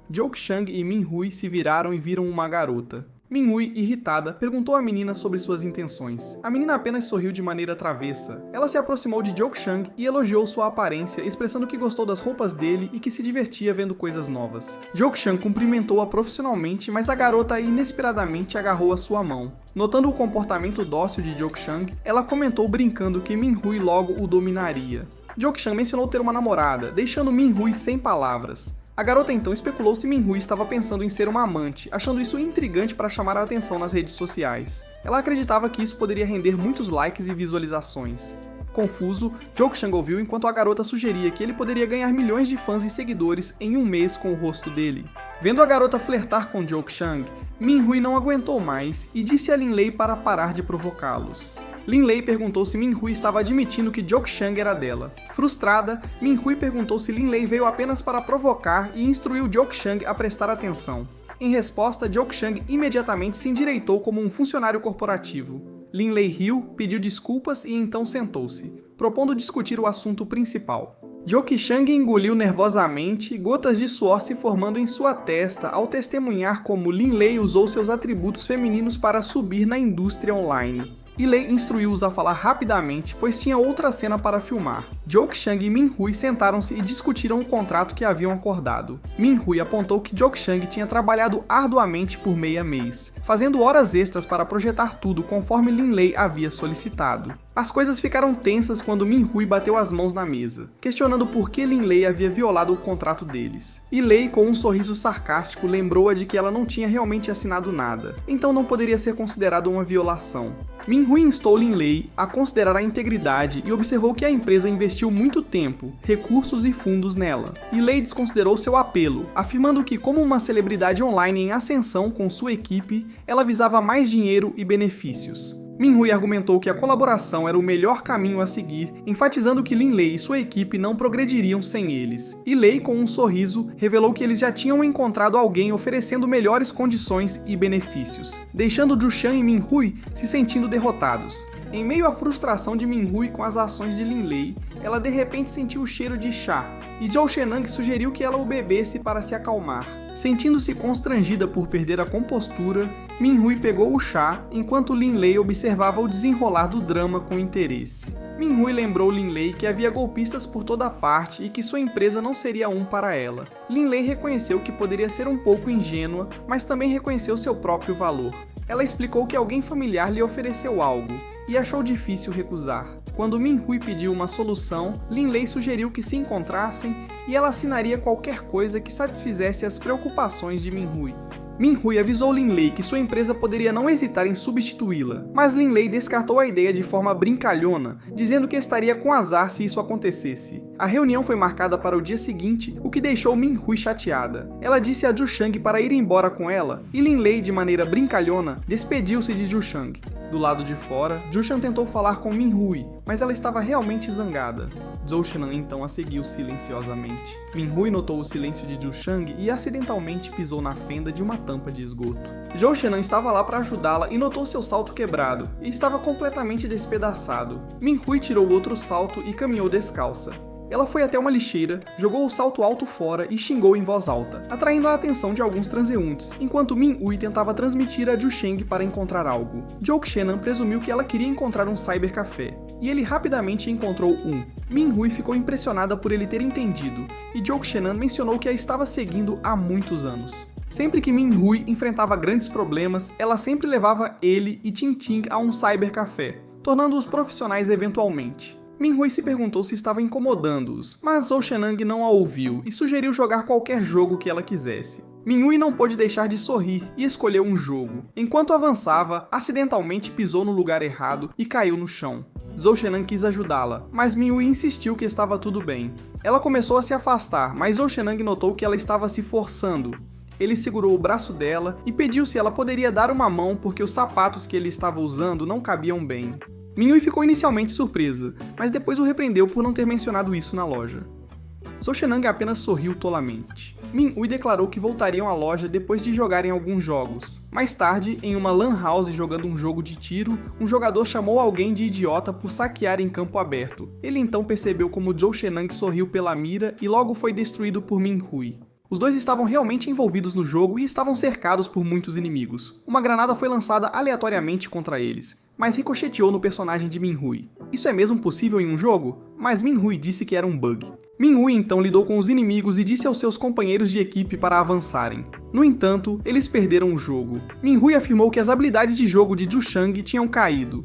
Jok-chang e Min-hui se viraram e viram uma garota. Minhui, irritada, perguntou à menina sobre suas intenções. A menina apenas sorriu de maneira travessa. Ela se aproximou de Joke-Chang e elogiou sua aparência, expressando que gostou das roupas dele e que se divertia vendo coisas novas. Joke-Chang cumprimentou-a profissionalmente, mas a garota inesperadamente agarrou a sua mão. Notando o comportamento dócil de Joke-Chang, ela comentou brincando que Minhui logo o dominaria. Joke-Chang mencionou ter uma namorada, deixando Minhui sem palavras. A garota então especulou se Minhui estava pensando em ser uma amante, achando isso intrigante para chamar a atenção nas redes sociais. Ela acreditava que isso poderia render muitos likes e visualizações. Confuso, Joke-Chang ouviu enquanto a garota sugeria que ele poderia ganhar milhões de fãs e seguidores em um mês com o rosto dele. Vendo a garota flertar com Joke-Chang, Minhui não aguentou mais e disse a Lin-Lei para parar de provocá-los. Lin-Lei perguntou se Minhui estava admitindo que Joke-Chang era dela. Frustrada, Minhui perguntou se Lin-Lei veio apenas para provocar e instruiu Joke-Chang a prestar atenção. Em resposta, Joke-Chang imediatamente se endireitou como um funcionário corporativo. Lin-Lei riu, pediu desculpas e então sentou-se, propondo discutir o assunto principal. Joke-Chang engoliu nervosamente, gotas de suor se formando em sua testa ao testemunhar como Lin-Lei usou seus atributos femininos para subir na indústria online. Lei instruiu-os a falar rapidamente, pois tinha outra cena para filmar. Joke-Chang e Minhui sentaram-se e discutiram o contrato que haviam acordado. Minhui apontou que Joke-Chang tinha trabalhado arduamente por meio mês, fazendo horas extras para projetar tudo conforme Lin-Lei havia solicitado. As coisas ficaram tensas quando Minhui bateu as mãos na mesa, questionando por que Lin-Lei havia violado o contrato deles. Lei, com um sorriso sarcástico, lembrou-a de que ela não tinha realmente assinado nada, então não poderia ser considerado uma violação. Minhui instou Lin-Lei a considerar a integridade e observou que a empresa investiu muito tempo, recursos e fundos nela. Lei desconsiderou seu apelo, afirmando que, como uma celebridade online em ascensão com sua equipe, ela visava mais dinheiro e benefícios. Minhui argumentou que a colaboração era o melhor caminho a seguir, enfatizando que Lin-Lei e sua equipe não progrediriam sem eles. Lei, com um sorriso, revelou que eles já tinham encontrado alguém oferecendo melhores condições e benefícios, deixando Jushan e Minhui se sentindo derrotados. Em meio à frustração de Minhui com as ações de Lin-Lei, ela de repente sentiu o cheiro de chá, e Zhou Shenang sugeriu que ela o bebesse para se acalmar. Sentindo-se constrangida por perder a compostura, Minhui pegou o chá, enquanto Lin-Lei observava o desenrolar do drama com interesse. Minhui lembrou Lin-Lei que havia golpistas por toda parte e que sua empresa não seria um para ela. Lin-Lei reconheceu que poderia ser um pouco ingênua, mas também reconheceu seu próprio valor. Ela explicou que alguém familiar lhe ofereceu algo, e achou difícil recusar. Quando Minhui pediu uma solução, Lin-Lei sugeriu que se encontrassem e ela assinaria qualquer coisa que satisfizesse as preocupações de Minhui. Minhui avisou Lin-Lei que sua empresa poderia não hesitar em substituí-la, mas Lin-Lei descartou a ideia de forma brincalhona, dizendo que estaria com azar se isso acontecesse. A reunião foi marcada para o dia seguinte, o que deixou Minhui chateada. Ela disse a Jushan para ir embora com ela, e Lin-Lei, de maneira brincalhona, despediu-se de Jushan. Do lado de fora, Jushan tentou falar com Minhui, mas ela estava realmente zangada. Zhou Shenang então a seguiu silenciosamente. Minhui notou o silêncio de Jushan e acidentalmente pisou na fenda de uma tampa de esgoto. Zhou Shenang estava lá para ajudá-la e notou seu salto quebrado, e estava completamente despedaçado. Minhui tirou o outro salto e caminhou descalça. Ela foi até uma lixeira, jogou o salto alto fora e xingou em voz alta, atraindo a atenção de alguns transeuntes, enquanto Minhui tentava transmitir a Jusheng para encontrar algo. Joke-Shenang presumiu que ela queria encontrar um cybercafé, e ele rapidamente encontrou um. Minhui ficou impressionada por ele ter entendido, e Joke-Shenang mencionou que a estava seguindo há muitos anos. Sempre que Minhui enfrentava grandes problemas, ela sempre levava ele e Ting-Ting a um cybercafé, tornando-os profissionais eventualmente. Minhui se perguntou se estava incomodando-os, mas Zhou Shenang não a ouviu e sugeriu jogar qualquer jogo que ela quisesse. Minhui não pôde deixar de sorrir e escolheu um jogo. Enquanto avançava, acidentalmente pisou no lugar errado e caiu no chão. Zhou Shenang quis ajudá-la, mas Minhui insistiu que estava tudo bem. Ela começou a se afastar, mas Zhou Shenang notou que ela estava se forçando. Ele segurou o braço dela e pediu se ela poderia dar uma mão porque os sapatos que ele estava usando não cabiam bem. Minhui ficou inicialmente surpresa, mas depois o repreendeu por não ter mencionado isso na loja. Zhou Shenang apenas sorriu tolamente. Minhui declarou que voltariam à loja depois de jogarem alguns jogos. Mais tarde, em uma lan house jogando um jogo de tiro, um jogador chamou alguém de idiota por saquear em campo aberto. Ele então percebeu como Zhou Shenang sorriu pela mira e logo foi destruído por Minhui. Os dois estavam realmente envolvidos no jogo e estavam cercados por muitos inimigos. Uma granada foi lançada aleatoriamente contra eles, mas ricocheteou no personagem de Min-Hui. Isso é mesmo possível em um jogo? Mas Min-Hui disse que era um bug. Min-Hui então lidou com os inimigos e disse aos seus companheiros de equipe para avançarem. No entanto, eles perderam o jogo. Min-Hui afirmou que as habilidades de jogo de Zhu Shang tinham caído.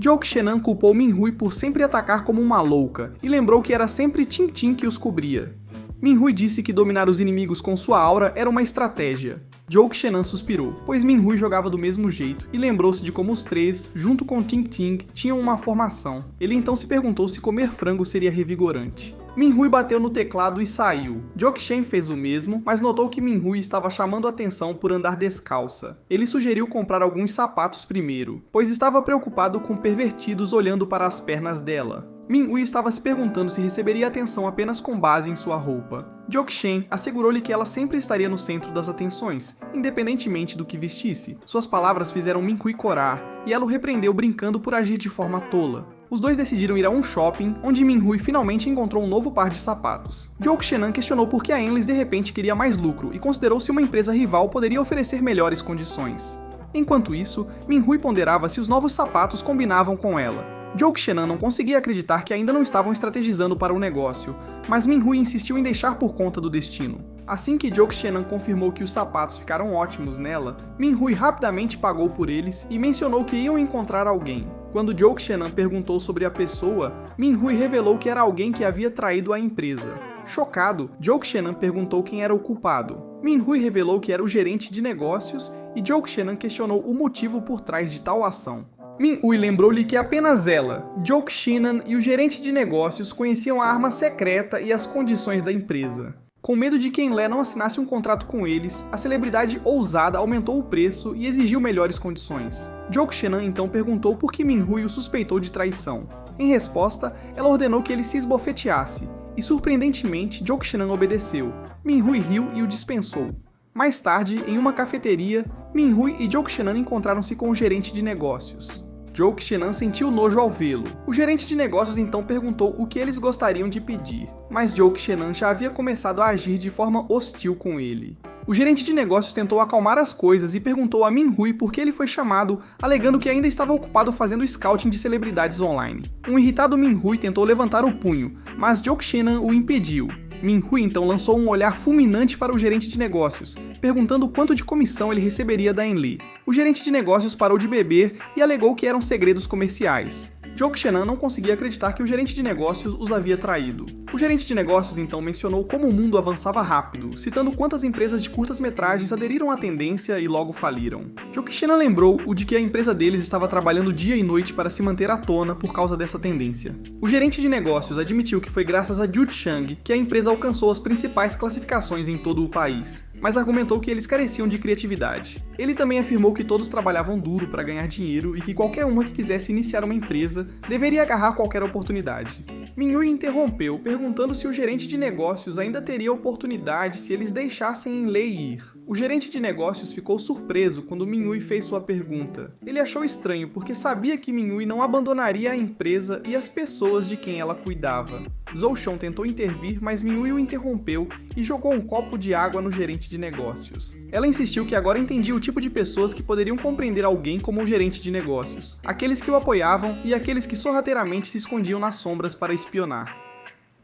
Zhou Qianan culpou Min-Hui por sempre atacar como uma louca e lembrou que era sempre Tin-Tin que os cobria. Min-Hui disse que dominar os inimigos com sua aura era uma estratégia. Zhou Qianan suspirou, pois Min-Hui jogava do mesmo jeito, e lembrou-se de como os três, junto com Ting-Ting, tinham uma formação. Ele então se perguntou se comer frango seria revigorante. Min-Hui bateu no teclado e saiu. Zhou Qian fez o mesmo, mas notou que Min-Hui estava chamando a atenção por andar descalça. Ele sugeriu comprar alguns sapatos primeiro, pois estava preocupado com pervertidos olhando para as pernas dela. Min-Hui estava se perguntando se receberia atenção apenas com base em sua roupa. Zhou Qian assegurou-lhe que ela sempre estaria no centro das atenções, independentemente do que vestisse. Suas palavras fizeram Min-Hui corar, e ela o repreendeu brincando por agir de forma tola. Os dois decidiram ir a um shopping, onde Min-Hui finalmente encontrou um novo par de sapatos. Zhou Qianan questionou por que a Endless de repente queria mais lucro e considerou se uma empresa rival poderia oferecer melhores condições. Enquanto isso, Min-Hui ponderava se os novos sapatos combinavam com ela. Zhou Qianan não conseguia acreditar que ainda não estavam estrategizando para o negócio, mas Min-Hui insistiu em deixar por conta do destino. Assim que Zhou Qianan confirmou que os sapatos ficaram ótimos nela, Min-Hui rapidamente pagou por eles e mencionou que iam encontrar alguém. Quando Zhou Qianan perguntou sobre a pessoa, Min-Hui revelou que era alguém que havia traído a empresa. Chocado, Zhou Qianan perguntou quem era o culpado. Min-Hui revelou que era o gerente de negócios e Zhou Qianan questionou o motivo por trás de tal ação. Min-Hui lembrou-lhe que apenas ela, Zhou Qianan e o gerente de negócios conheciam a arma secreta e as condições da empresa. Com medo de que Enlé não assinasse um contrato com eles, a celebridade ousada aumentou o preço e exigiu melhores condições. Zhou Qianan então perguntou por que Min-Hui o suspeitou de traição. Em resposta, ela ordenou que ele se esbofeteasse, e surpreendentemente Zhou Qianan obedeceu. Min-Hui riu e o dispensou. Mais tarde, em uma cafeteria, Min-Hui e Zhou Qianan encontraram-se com o gerente de negócios. Zhou Qianan sentiu nojo ao vê-lo. O gerente de negócios então perguntou o que eles gostariam de pedir, mas Zhou Qianan já havia começado a agir de forma hostil com ele. O gerente de negócios tentou acalmar as coisas e perguntou a Min-Hui por que ele foi chamado, alegando que ainda estava ocupado fazendo scouting de celebridades online. Um irritado Min-Hui tentou levantar o punho, mas Zhou Qianan o impediu. Min-Hui então lançou um olhar fulminante para o gerente de negócios, perguntando quanto de comissão ele receberia da Enli. O gerente de negócios parou de beber e alegou que eram segredos comerciais. Zhou Qianan não conseguia acreditar que o gerente de negócios os havia traído. O gerente de negócios então mencionou como o mundo avançava rápido, citando quantas empresas de curtas-metragens aderiram à tendência e logo faliram. Zhou Qianan lembrou-o de que a empresa deles estava trabalhando dia e noite para se manter à tona por causa dessa tendência. O gerente de negócios admitiu que foi graças a Zhu Shang que a empresa alcançou as principais classificações em todo o país, mas argumentou que eles careciam de criatividade. Ele também afirmou que todos trabalhavam duro para ganhar dinheiro e que qualquer uma que quisesse iniciar uma empresa deveria agarrar qualquer oportunidade. Min-Hui interrompeu, perguntando se o gerente de negócios ainda teria oportunidade se eles deixassem Enlei ir. O gerente de negócios ficou surpreso quando Min-Hui fez sua pergunta. Ele achou estranho porque sabia que Min-Hui não abandonaria a empresa e as pessoas de quem ela cuidava. Zhou Shang tentou intervir, mas Min-Hui o interrompeu e jogou um copo de água no gerente de negócios. Ela insistiu que agora entendia o tipo de pessoas que poderiam compreender alguém como o gerente de negócios, aqueles que o apoiavam e aqueles que sorrateiramente se escondiam nas sombras para espionar.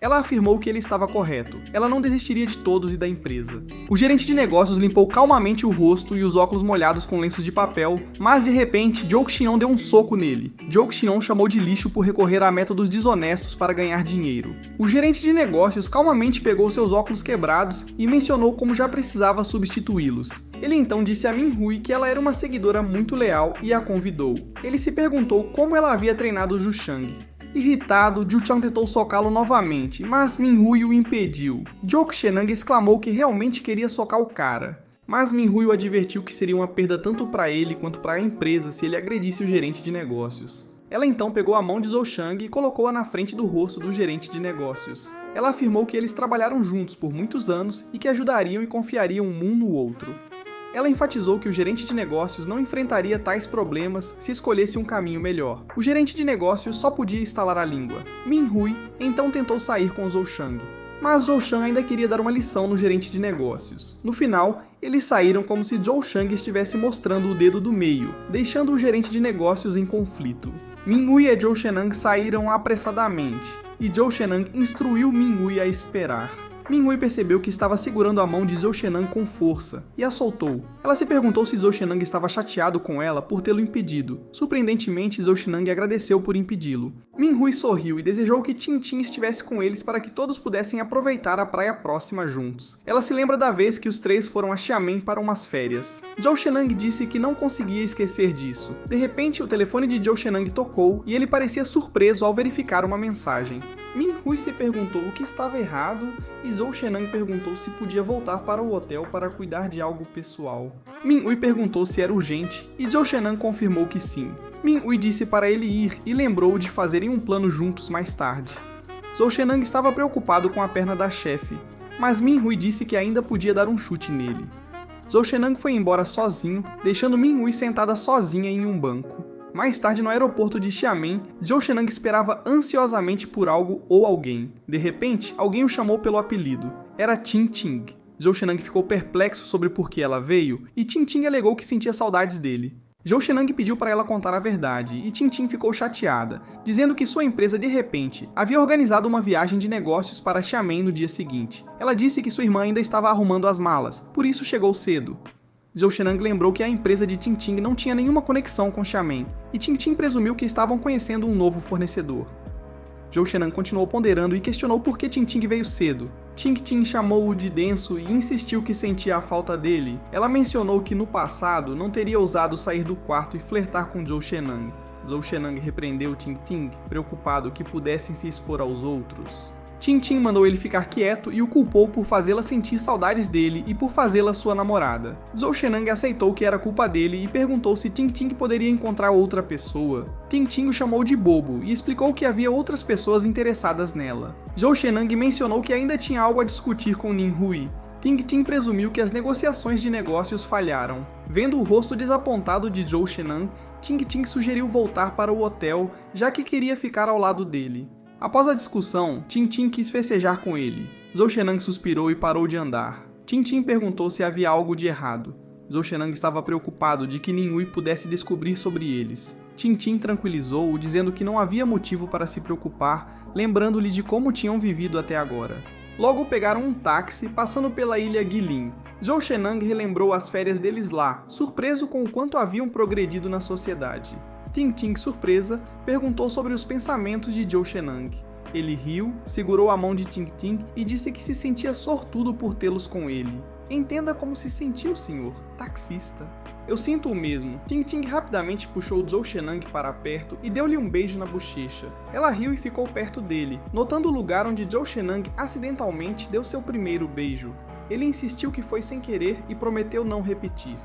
Ela afirmou que ele estava correto. Ela não desistiria de todos e da empresa. O gerente de negócios limpou calmamente o rosto e os óculos molhados com lenços de papel, mas de repente, Zhou Qianan deu um soco nele. Zhou Qianan chamou de lixo por recorrer a métodos desonestos para ganhar dinheiro. O gerente de negócios calmamente pegou seus óculos quebrados e mencionou como já precisava substituí-los. Ele então disse a Min-Hui que ela era uma seguidora muito leal e a convidou. Ele se perguntou como ela havia treinado Zhu Shang. Irritado, Zhu Chang tentou socá-lo novamente, mas Min-Hui o impediu. Zhou Qianan exclamou que realmente queria socar o cara, mas Min-Hui o advertiu que seria uma perda tanto para ele quanto para a empresa se ele agredisse o gerente de negócios. Ela então pegou a mão de Zhou Shang e colocou-a na frente do rosto do gerente de negócios. Ela afirmou que eles trabalharam juntos por muitos anos e que ajudariam e confiariam um no outro. Ela enfatizou que o gerente de negócios não enfrentaria tais problemas se escolhesse um caminho melhor. O gerente de negócios só podia estalar a língua. Min-Hui então tentou sair com Zhou Shang, mas Zhou Shan ainda queria dar uma lição no gerente de negócios. No final, eles saíram como se Zhou Shang estivesse mostrando o dedo do meio, deixando o gerente de negócios em conflito. Ming-Hui e Zhou Shenang saíram apressadamente, e Zhou Shenang instruiu Ming-Hui a esperar. Ming-Hui percebeu que estava segurando a mão de Zhou Shenang com força, e a soltou. Ela se perguntou se Zhou Shenang estava chateado com ela por tê-lo impedido. Surpreendentemente, Zhou Shenang agradeceu por impedi-lo. Ming-Hui sorriu e desejou que Ting-Ting estivesse com eles para que todos pudessem aproveitar a praia próxima juntos. Ela se lembra da vez que os três foram a Xiamen para umas férias. Zhou Shenang disse que não conseguia esquecer disso. De repente, o telefone de Zhou Shenang tocou e ele parecia surpreso ao verificar uma mensagem. Ming-Hui se perguntou o que estava errado e Zhou Shenang perguntou se podia voltar para o hotel para cuidar de algo pessoal. Ming-Hui perguntou se era urgente e Zhou Shenang confirmou que sim. Ming-Hui disse para ele ir e lembrou de fazerem um plano juntos mais tarde. Zhou Shenang estava preocupado com a perna da chefe, mas Ming-Hui disse que ainda podia dar um chute nele. Zhou Shenang foi embora sozinho, deixando Ming-Hui sentada sozinha em um banco. Mais tarde, no aeroporto de Xiamen, Zhou Shenang esperava ansiosamente por algo ou alguém. De repente, alguém o chamou pelo apelido. Era Ting-Ting. Zhou Shenang ficou perplexo sobre por que ela veio, e Ting-Ting alegou que sentia saudades dele. Zhou Shenang pediu para ela contar a verdade, e Ting-Ting ficou chateada, dizendo que sua empresa, de repente, havia organizado uma viagem de negócios para Xiamen no dia seguinte. Ela disse que sua irmã ainda estava arrumando as malas, por isso chegou cedo. Zhou Shenang lembrou que a empresa de Ting-Ting não tinha nenhuma conexão com Xiamen, e Ting-Ting presumiu que estavam conhecendo um novo fornecedor. Zhou Shenang continuou ponderando e questionou por que Ting-Ting veio cedo. Ting-Ting chamou-o de denso e insistiu que sentia a falta dele. Ela mencionou que no passado não teria ousado sair do quarto e flertar com Zhou Shenang. Zhou Shenang repreendeu Ting-Ting, preocupado que pudessem se expor aos outros. Ting-Ting mandou ele ficar quieto e o culpou por fazê-la sentir saudades dele e por fazê-la sua namorada. Zhou Shenang aceitou que era culpa dele e perguntou se Ting-Ting poderia encontrar outra pessoa. Ting-Ting o chamou de bobo e explicou que havia outras pessoas interessadas nela. Zhou Shenang mencionou que ainda tinha algo a discutir com Ming-Hui. Ting-Ting presumiu que as negociações de negócios falharam. Vendo o rosto desapontado de Zhou Shenang, Ting-Ting sugeriu voltar para o hotel, já que queria ficar ao lado dele. Após a discussão, Ting-Ting quis festejar com ele. Zhou Shenang suspirou e parou de andar. Ting-Ting perguntou se havia algo de errado. Zhou Shenang estava preocupado de que Ming-Hui pudesse descobrir sobre eles. Ting-Ting tranquilizou-o, dizendo que não havia motivo para se preocupar, lembrando-lhe de como tinham vivido até agora. Logo pegaram um táxi, passando pela ilha Guilin. Zhou Shenang relembrou as férias deles lá, surpreso com o quanto haviam progredido na sociedade. Ting-Ting, surpresa, perguntou sobre os pensamentos de Zhou Shenang. Ele riu, segurou a mão de Ting-Ting e disse que se sentia sortudo por tê-los com ele. Entenda como se sentiu, senhor, taxista. Eu sinto o mesmo. Ting-Ting rapidamente puxou Zhou Shenang para perto e deu-lhe um beijo na bochecha. Ela riu e ficou perto dele, notando o lugar onde Zhou Shenang acidentalmente deu seu primeiro beijo. Ele insistiu que foi sem querer e prometeu não repetir.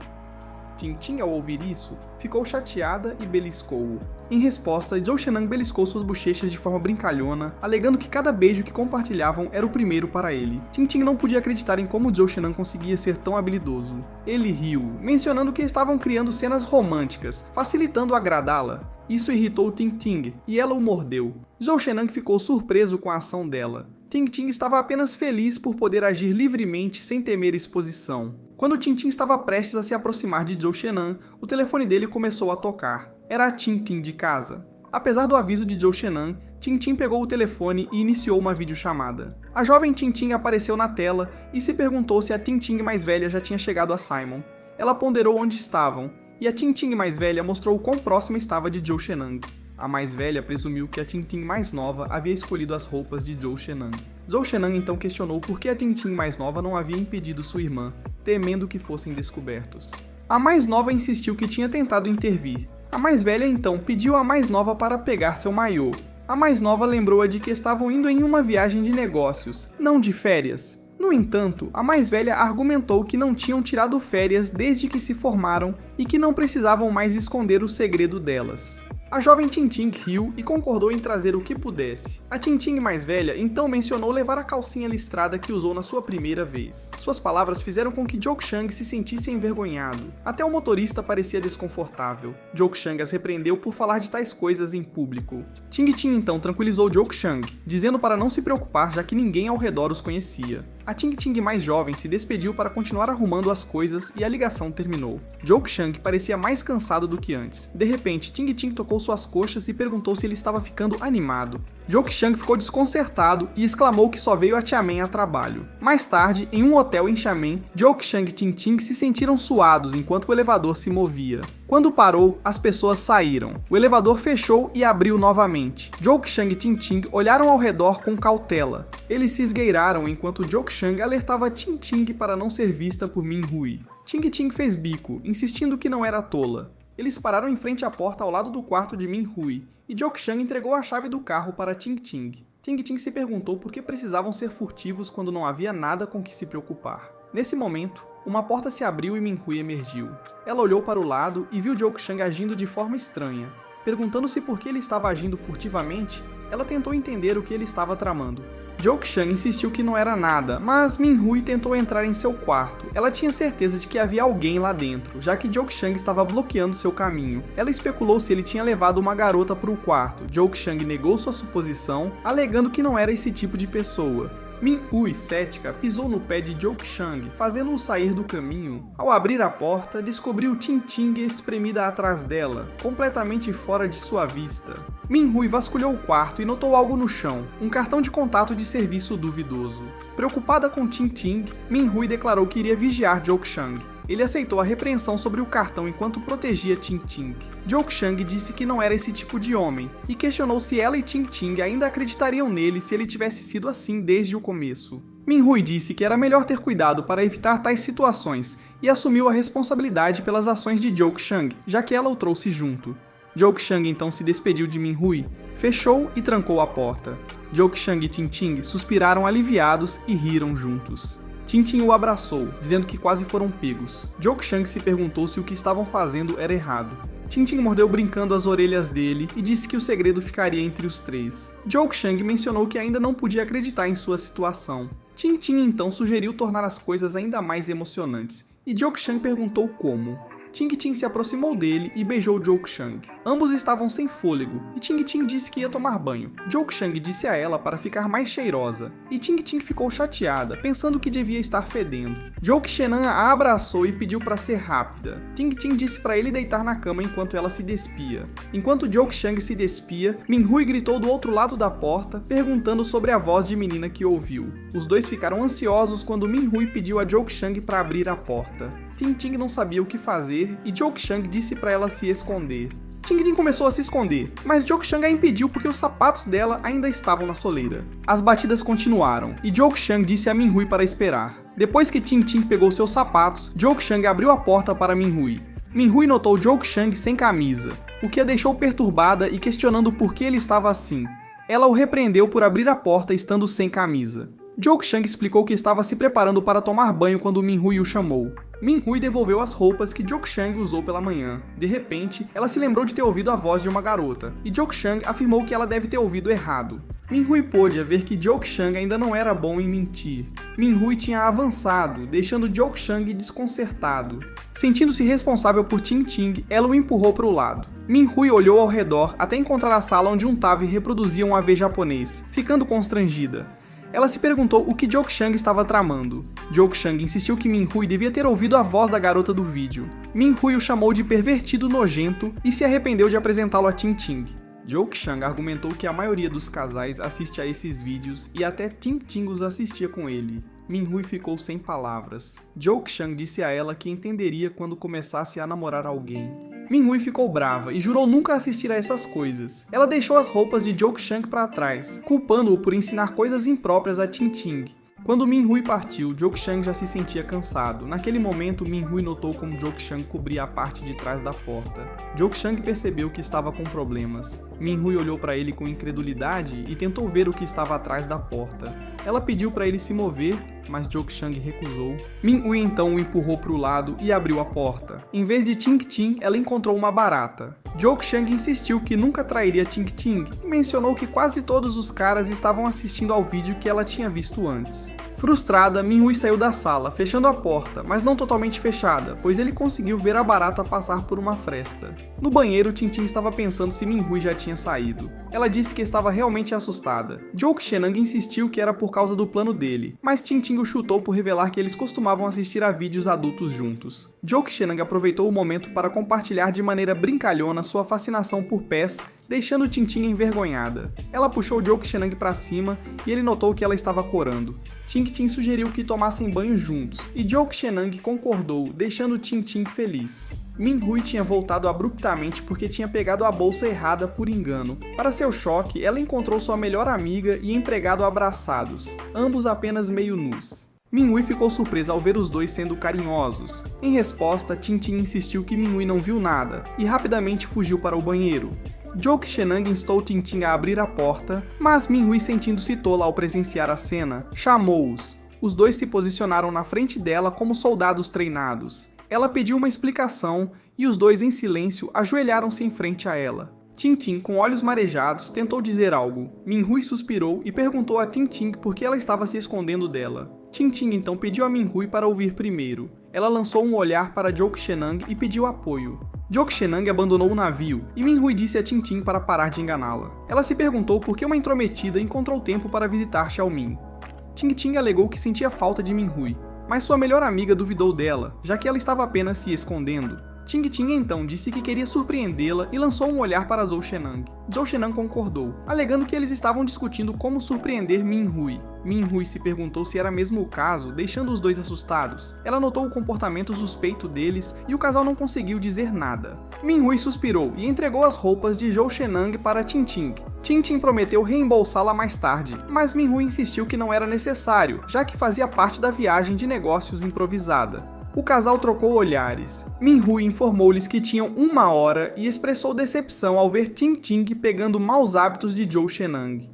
Ting-Ting, ao ouvir isso, ficou chateada e beliscou-o. Em resposta, Zhou Shenang beliscou suas bochechas de forma brincalhona, alegando que cada beijo que compartilhavam era o primeiro para ele. Ting-Ting não podia acreditar em como Zhou Shenang conseguia ser tão habilidoso. Ele riu, mencionando que estavam criando cenas românticas, facilitando agradá-la. Isso irritou Ting-Ting, e ela o mordeu. Zhou Shenang ficou surpreso com a ação dela. Ting-Ting estava apenas feliz por poder agir livremente sem temer exposição. Quando Ting-Ting estava prestes a se aproximar de Zhou Shenang, o telefone dele começou a tocar. Era a Ting-Ting de casa. Apesar do aviso de Zhou Shenang, Ting-Ting pegou o telefone e iniciou uma videochamada. A jovem Ting-Ting apareceu na tela e se perguntou se a Ting-Ting mais velha já tinha chegado a Simon. Ela ponderou onde estavam, e a Ting-Ting mais velha mostrou o quão próxima estava de Zhou Shenang. A mais velha presumiu que a Ting-Ting mais nova havia escolhido as roupas de Zhou Shenang. Zhou Shenang então questionou por que a Ting-Ting mais nova não havia impedido sua irmã, temendo que fossem descobertos. A mais nova insistiu que tinha tentado intervir. A mais velha então pediu à mais nova para pegar seu maiô. A mais nova lembrou-a de que estavam indo em uma viagem de negócios, não de férias. No entanto, a mais velha argumentou que não tinham tirado férias desde que se formaram e que não precisavam mais esconder o segredo delas. A jovem Ting riu e concordou em trazer o que pudesse. A Ting mais velha então mencionou levar a calcinha listrada que usou na sua primeira vez. Suas palavras fizeram com que Joe Chang se sentisse envergonhado. Até o motorista parecia desconfortável. Joe Chang as repreendeu por falar de tais coisas em público. Ting então tranquilizou Joe Chang, dizendo para não se preocupar já que ninguém ao redor os conhecia. A Ting mais jovem se despediu para continuar arrumando as coisas e a ligação terminou. Joe Chang parecia mais cansado do que antes. De repente, Ting tocou suas coxas e perguntou se ele estava ficando animado. Joe Chang ficou desconcertado e exclamou que só veio a Xiamen a trabalho. Mais tarde, em um hotel em Xiamen, Joe Chang e Ting se sentiram suados enquanto o elevador se movia. Quando parou, as pessoas saíram. O elevador fechou e abriu novamente. Joe Chang e Ting olharam ao redor com cautela. Eles se esgueiraram enquanto Joe Chang alertava Ting para não ser vista por Min Hui. Ting fez bico, insistindo que não era tola. Eles pararam em frente à porta ao lado do quarto de Min Hui, e Joe Chang entregou a chave do carro para Ting. Ting se perguntou por que precisavam ser furtivos quando não havia nada com que se preocupar. Nesse momento, uma porta se abriu e Min Hui emergiu. Ela olhou para o lado e viu Joe Chang agindo de forma estranha. Perguntando-se por que ele estava agindo furtivamente, ela tentou entender o que ele estava tramando. Joe Chang insistiu que não era nada, mas Min Hui tentou entrar em seu quarto. Ela tinha certeza de que havia alguém lá dentro, já que Joe Chang estava bloqueando seu caminho. Ela especulou se ele tinha levado uma garota para o quarto. Joe Chang negou sua suposição, alegando que não era esse tipo de pessoa. Min Hui, cética, pisou no pé de Joe Chang, fazendo-o sair do caminho. Ao abrir a porta, descobriu Ting espremida atrás dela, completamente fora de sua vista. Min Hui vasculhou o quarto e notou algo no chão, um cartão de contato de serviço duvidoso. Preocupada com Ting, Min Hui declarou que iria vigiar Joe Chang. Ele aceitou a repreensão sobre o cartão enquanto protegia Ting. Joe Chang disse que não era esse tipo de homem, e questionou se ela e Ting ainda acreditariam nele se ele tivesse sido assim desde o começo. Min Hui disse que era melhor ter cuidado para evitar tais situações, e assumiu a responsabilidade pelas ações de Joe Chang, já que ela o trouxe junto. Joe Chang então se despediu de Min Hui, fechou e trancou a porta. Joe Chang e Ting suspiraram aliviados e riram juntos. Ting o abraçou, dizendo que quase foram pegos. Joe Chang se perguntou se o que estavam fazendo era errado. Ting mordeu brincando as orelhas dele e disse que o segredo ficaria entre os três. Joe Chang mencionou que ainda não podia acreditar em sua situação. Ting então sugeriu tornar as coisas ainda mais emocionantes, e Joe Chang perguntou como. Ting se aproximou dele e beijou Joe Chang. Ambos estavam sem fôlego, e Ting disse que ia tomar banho. Joe Chang disse a ela para ficar mais cheirosa, e Ting ficou chateada, pensando que devia estar fedendo. Joe Chenan a abraçou e pediu para ser rápida. Ting disse para ele deitar na cama enquanto ela se despia. Enquanto Joe Chang se despia, Min Hui gritou do outro lado da porta, perguntando sobre a voz de menina que ouviu. Os dois ficaram ansiosos quando Min Hui pediu a Joe Chang para abrir a porta. Ting não sabia o que fazer e Joe Chang disse para ela se esconder. Ting começou a se esconder, mas Joe Chang a impediu porque os sapatos dela ainda estavam na soleira. As batidas continuaram, e Joe Chang disse a Min Hui para esperar. Depois que Ting pegou seus sapatos, Joe Chang abriu a porta para Min Hui. Min Hui notou Joe Chang sem camisa, o que a deixou perturbada e questionando por que ele estava assim. Ela o repreendeu por abrir a porta estando sem camisa. Joe Chang explicou que estava se preparando para tomar banho quando Min Hui o chamou. Min Hui devolveu as roupas que Joe Chang usou pela manhã. De repente, ela se lembrou de ter ouvido a voz de uma garota, e Joe Chang afirmou que ela deve ter ouvido errado. Min Hui pôde ver que Joe Chang ainda não era bom em mentir. Min Hui tinha avançado, deixando Joe Chang desconcertado. Sentindo-se responsável por Ting, ela o empurrou para o lado. Min Hui olhou ao redor até encontrar a sala onde um Tavi reproduzia um AV japonês, ficando constrangida. Ela se perguntou o que Joe Chang estava tramando. Joe Chang insistiu que Min Hui devia ter ouvido a voz da garota do vídeo. Min Hui o chamou de pervertido nojento e se arrependeu de apresentá-lo a Ting. Joe Chang argumentou que a maioria dos casais assiste a esses vídeos e até Ting os assistia com ele. Min Hui ficou sem palavras. Joe Chang disse a ela que entenderia quando começasse a namorar alguém. Min Hui ficou brava e jurou nunca assistir a essas coisas. Ela deixou as roupas de Joe Chang para trás, culpando-o por ensinar coisas impróprias a Ting. Quando Min Hui partiu, Joe Chang já se sentia cansado. Naquele momento, Min Hui notou como Joe Chang cobria a parte de trás da porta. Joe Chang percebeu que estava com problemas. Min Hui olhou para ele com incredulidade e tentou ver o que estava atrás da porta. Ela pediu para ele se mover mas Jok Chang recusou. Min Hui então o empurrou para o lado e abriu a porta. Em vez de Ting Ting, ela encontrou uma barata. Jok Chang insistiu que nunca trairia Ting Ting e mencionou que quase todos os caras estavam assistindo ao vídeo que ela tinha visto antes. Frustrada, Min Hui saiu da sala, fechando a porta, mas não totalmente fechada, pois ele conseguiu ver a barata passar por uma fresta. No banheiro, Ting Ting estava pensando se Min Hui já tinha saído. Ela disse que estava realmente assustada. Jok Shenang insistiu que era por causa do plano dele, mas Ting Ting o chutou por revelar que eles costumavam assistir a vídeos adultos juntos. Jok Shenang aproveitou o momento para compartilhar de maneira brincalhona sua fascinação por pés, deixando Ting Ting envergonhada. Ela puxou Jok Shenang para cima e ele notou que ela estava corando. Ting Ting sugeriu que tomassem banho juntos, e Jok Shenang concordou, deixando Ting Ting feliz. Min Hui tinha voltado abruptamente porque tinha pegado a bolsa errada por engano. Para seu choque, ela encontrou sua melhor amiga e empregado abraçados, ambos apenas meio nus. Min Hui ficou surpresa ao ver os dois sendo carinhosos. Em resposta, Ting Ting insistiu que Min Hui não viu nada, e rapidamente fugiu para o banheiro. Jok Shenang instou Ting Ting a abrir a porta, mas Min Hui, sentindo-se tola ao presenciar a cena, chamou-os. Os dois se posicionaram na frente dela como soldados treinados. Ela pediu uma explicação e os dois, em silêncio, ajoelharam-se em frente a ela. Ting Ting, com olhos marejados, tentou dizer algo. Min Hui suspirou e perguntou a Ting Ting por que ela estava se escondendo dela. Ting Ting então pediu a Min Hui para ouvir primeiro. Ela lançou um olhar para Jok Shenang e pediu apoio. Jok Shenang abandonou o navio, e Min Hui disse a Ting Ting para parar de enganá-la. Ela se perguntou por que uma intrometida encontrou tempo para visitar Xiaomin. Ting Ting alegou que sentia falta de Min Hui, mas sua melhor amiga duvidou dela, já que ela estava apenas se escondendo. Ting Ting então disse que queria surpreendê-la e lançou um olhar para Zhou Shenang. Zhou Shenang concordou, alegando que eles estavam discutindo como surpreender Min Hui. Min Hui se perguntou se era mesmo o caso, deixando os dois assustados. Ela notou o comportamento suspeito deles e o casal não conseguiu dizer nada. Min Hui suspirou e entregou as roupas de Zhou Shenang para Ting Ting. Ting Ting prometeu reembolsá-la mais tarde, mas Min Hui insistiu que não era necessário, já que fazia parte da viagem de negócios improvisada. O casal trocou olhares. Min Hui informou-lhes que tinham 1 hora e expressou decepção ao ver Ting Ting pegando maus hábitos de Zhou Shenang.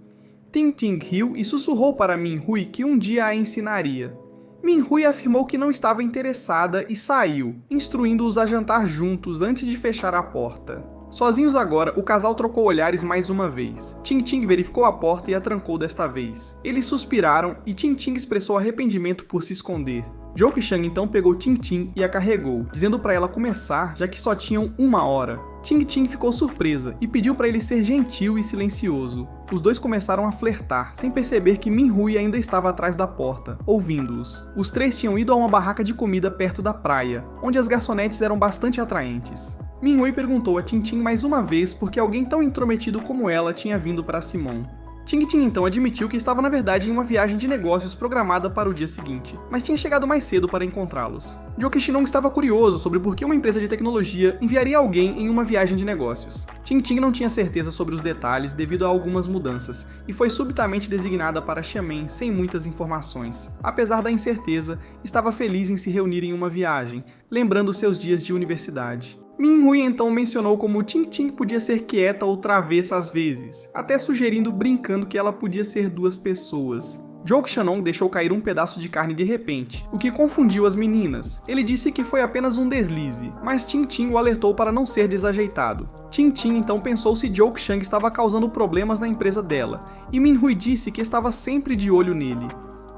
Ting Ting riu e sussurrou para Min Hui que um dia a ensinaria. Min Hui afirmou que não estava interessada e saiu, instruindo-os a jantar juntos antes de fechar a porta. Sozinhos agora, o casal trocou olhares mais uma vez. Ting Ting verificou a porta e a trancou desta vez. Eles suspiraram e Ting Ting expressou arrependimento por se esconder. Jok Chang então pegou Ting Ting e a carregou, dizendo para ela começar, já que só tinham 1 hora. Ting Ting ficou surpresa e pediu para ele ser gentil e silencioso. Os dois começaram a flertar, sem perceber que Min Hui ainda estava atrás da porta, ouvindo-os. Os três tinham ido a uma barraca de comida perto da praia, onde as garçonetes eram bastante atraentes. Min Hui perguntou a Ting Ting mais uma vez por que alguém tão intrometido como ela tinha vindo para Simon. Ting Ting então admitiu que estava na verdade em uma viagem de negócios programada para o dia seguinte, mas tinha chegado mais cedo para encontrá-los. Jok Shenong estava curioso sobre por que uma empresa de tecnologia enviaria alguém em uma viagem de negócios. Ting Ting não tinha certeza sobre os detalhes devido a algumas mudanças, e foi subitamente designada para Xiamen sem muitas informações. Apesar da incerteza, estava feliz em se reunir em uma viagem, lembrando seus dias de universidade. Min Hui então mencionou como Ting Ting podia ser quieta ou travessa às vezes, até sugerindo brincando que ela podia ser 2 pessoas. Jok Shenong deixou cair um pedaço de carne de repente, o que confundiu as meninas. Ele disse que foi apenas um deslize, mas Ting Ting o alertou para não ser desajeitado. Ting Ting então pensou se Jok Chang estava causando problemas na empresa dela, e Min Hui disse que estava sempre de olho nele.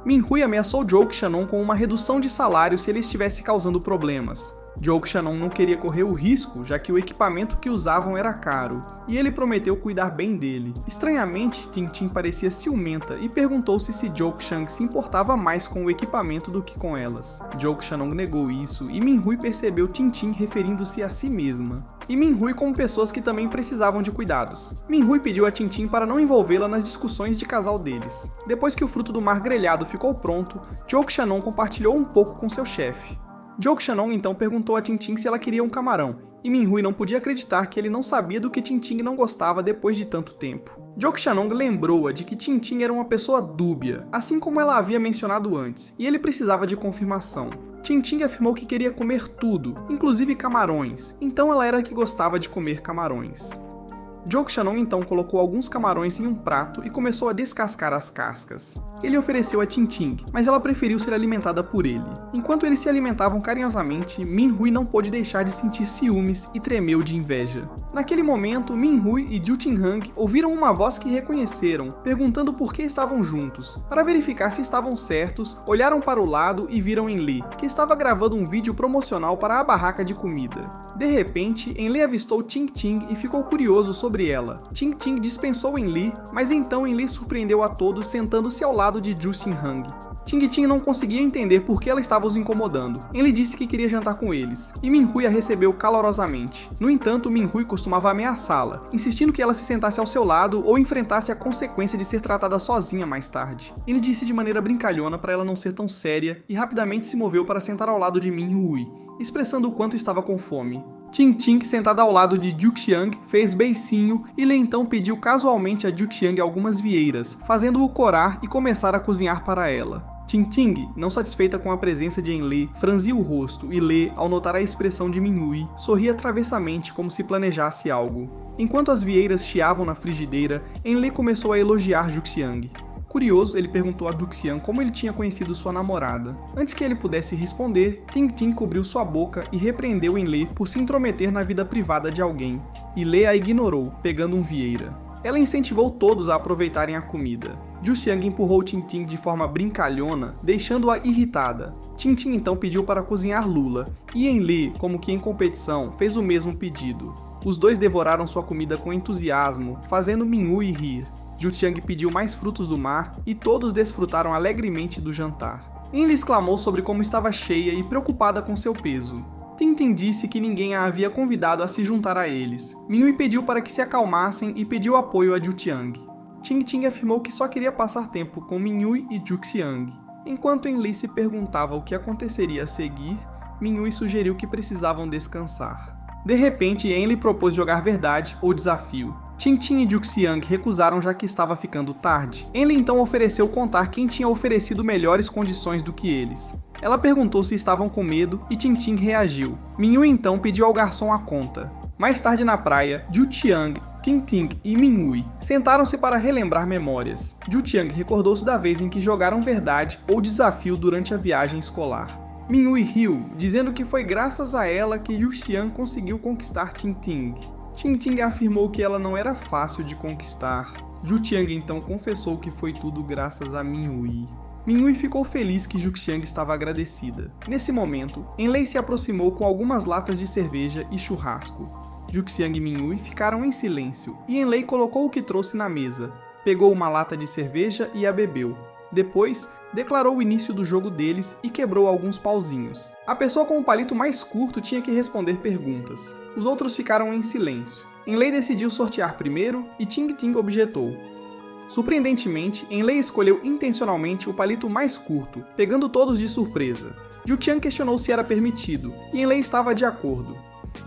Min Hui ameaçou Jok Shenong com uma redução de salário se ele estivesse causando problemas. Jok Shenong não queria correr o risco, já que o equipamento que usavam era caro, e ele prometeu cuidar bem dele. Estranhamente, Ting Ting parecia ciumenta e perguntou-se se Jok Chang se importava mais com o equipamento do que com elas. Jok Shenong negou isso, e Min Hui percebeu Ting Ting referindo-se a si mesma. E Min Hui como pessoas que também precisavam de cuidados. Min Hui pediu a Ting Ting para não envolvê-la nas discussões de casal deles. Depois que o fruto do mar grelhado ficou pronto, Jok Shenong compartilhou um pouco com seu chefe. Jok Shenong então perguntou a Ting Ting se ela queria um camarão, e Min Hui não podia acreditar que ele não sabia do que Ting Ting não gostava depois de tanto tempo. Jok Shenong lembrou-a de que Ting Ting era uma pessoa dúbia, assim como ela havia mencionado antes, e ele precisava de confirmação. Ting Ting afirmou que queria comer tudo, inclusive camarões, então ela era a que gostava de comer camarões. Jok Shannon então colocou alguns camarões em um prato e começou a descascar as cascas. Ele ofereceu a Ting Ting, mas ela preferiu ser alimentada por ele. Enquanto eles se alimentavam carinhosamente, Min-hui não pôde deixar de sentir ciúmes e tremeu de inveja. Naquele momento, Min-hui e Ju Tin-hang ouviram uma voz que reconheceram, perguntando por que estavam juntos. Para verificar se estavam certos, olharam para o lado e viram Enli, que estava gravando um vídeo promocional para a barraca de comida. De repente, Enli avistou Ting Ting e ficou curioso sobre ela. Ting Ting dispensou Enli, mas então Enli surpreendeu a todos sentando-se ao lado de Ju Tin-hang. Ting Ting não conseguia entender por que ela estava os incomodando. Enli disse que queria jantar com eles, e Min-hui a recebeu calorosamente. No entanto, Min-hui costumava ameaçá-la, insistindo que ela se sentasse ao seu lado ou enfrentasse a consequência de ser tratada sozinha mais tarde. Ele disse de maneira brincalhona para ela não ser tão séria e rapidamente se moveu para sentar ao lado de Min-hui, expressando o quanto estava com fome. Ting Ting, sentada ao lado de Juk Xiang, fez beicinho e Lê então pediu casualmente a Juk Xiang algumas vieiras, fazendo-o corar e começar a cozinhar para ela. Ting Ting, não satisfeita com a presença de Enli, franzia o rosto e Lê, ao notar a expressão de Min-hui, sorria travessamente como se planejasse algo. Enquanto as vieiras chiavam na frigideira, Enli começou a elogiar Juk Xiang. Curioso, ele perguntou a Juk Xiang como ele tinha conhecido sua namorada. Antes que ele pudesse responder, Ting Ting cobriu sua boca e repreendeu Enli por se intrometer na vida privada de alguém, e Lê a ignorou, pegando um vieira. Ela incentivou todos a aproveitarem a comida. Ju Xiang empurrou Ting Ting de forma brincalhona, deixando-a irritada. Ting Ting então pediu para cozinhar lula, e Enli, como que em competição, fez o mesmo pedido. Os dois devoraram sua comida com entusiasmo, fazendo Min-hui rir. Ju Xiang pediu mais frutos do mar e todos desfrutaram alegremente do jantar. Enli exclamou sobre como estava cheia e preocupada com seu peso. Ting Ting disse que ninguém a havia convidado a se juntar a eles. Min-hui pediu para que se acalmassem e pediu apoio a Ju Xiang. Ting Ting afirmou que só queria passar tempo com Min-hui e Juk Xiang. Enquanto Enli se perguntava o que aconteceria a seguir, Min-hui sugeriu que precisavam descansar. De repente, Enli propôs jogar verdade ou desafio. Ting Ting e Juk Xiang recusaram já que estava ficando tarde. Enli então ofereceu contar quem tinha oferecido melhores condições do que eles. Ela perguntou se estavam com medo e Ting Ting reagiu. Min-hui então pediu ao garçom a conta. Mais tarde na praia, Ju Xiang, Ting Ting e Min-hui sentaram-se para relembrar memórias. Ju Xiang recordou-se da vez em que jogaram verdade ou desafio durante a viagem escolar. Min-hui riu, dizendo que foi graças a ela que Ju Xiang conseguiu conquistar Ting Ting. Ting Ting afirmou que ela não era fácil de conquistar. Ju Xiang então confessou que foi tudo graças a Min-hui. Min-hui ficou feliz que Juk Xiang estava agradecida. Nesse momento, Enli se aproximou com algumas latas de cerveja e churrasco. Juk Xiang e Min-hui ficaram em silêncio, e Enli colocou o que trouxe na mesa. Pegou uma lata de cerveja e a bebeu. Depois, declarou o início do jogo deles e quebrou alguns pauzinhos. A pessoa com o palito mais curto tinha que responder perguntas. Os outros ficaram em silêncio. Enli decidiu sortear primeiro e Ting Ting objetou. Surpreendentemente, Enli escolheu intencionalmente o palito mais curto, pegando todos de surpresa. Ju Xiang questionou se era permitido, e Enli estava de acordo.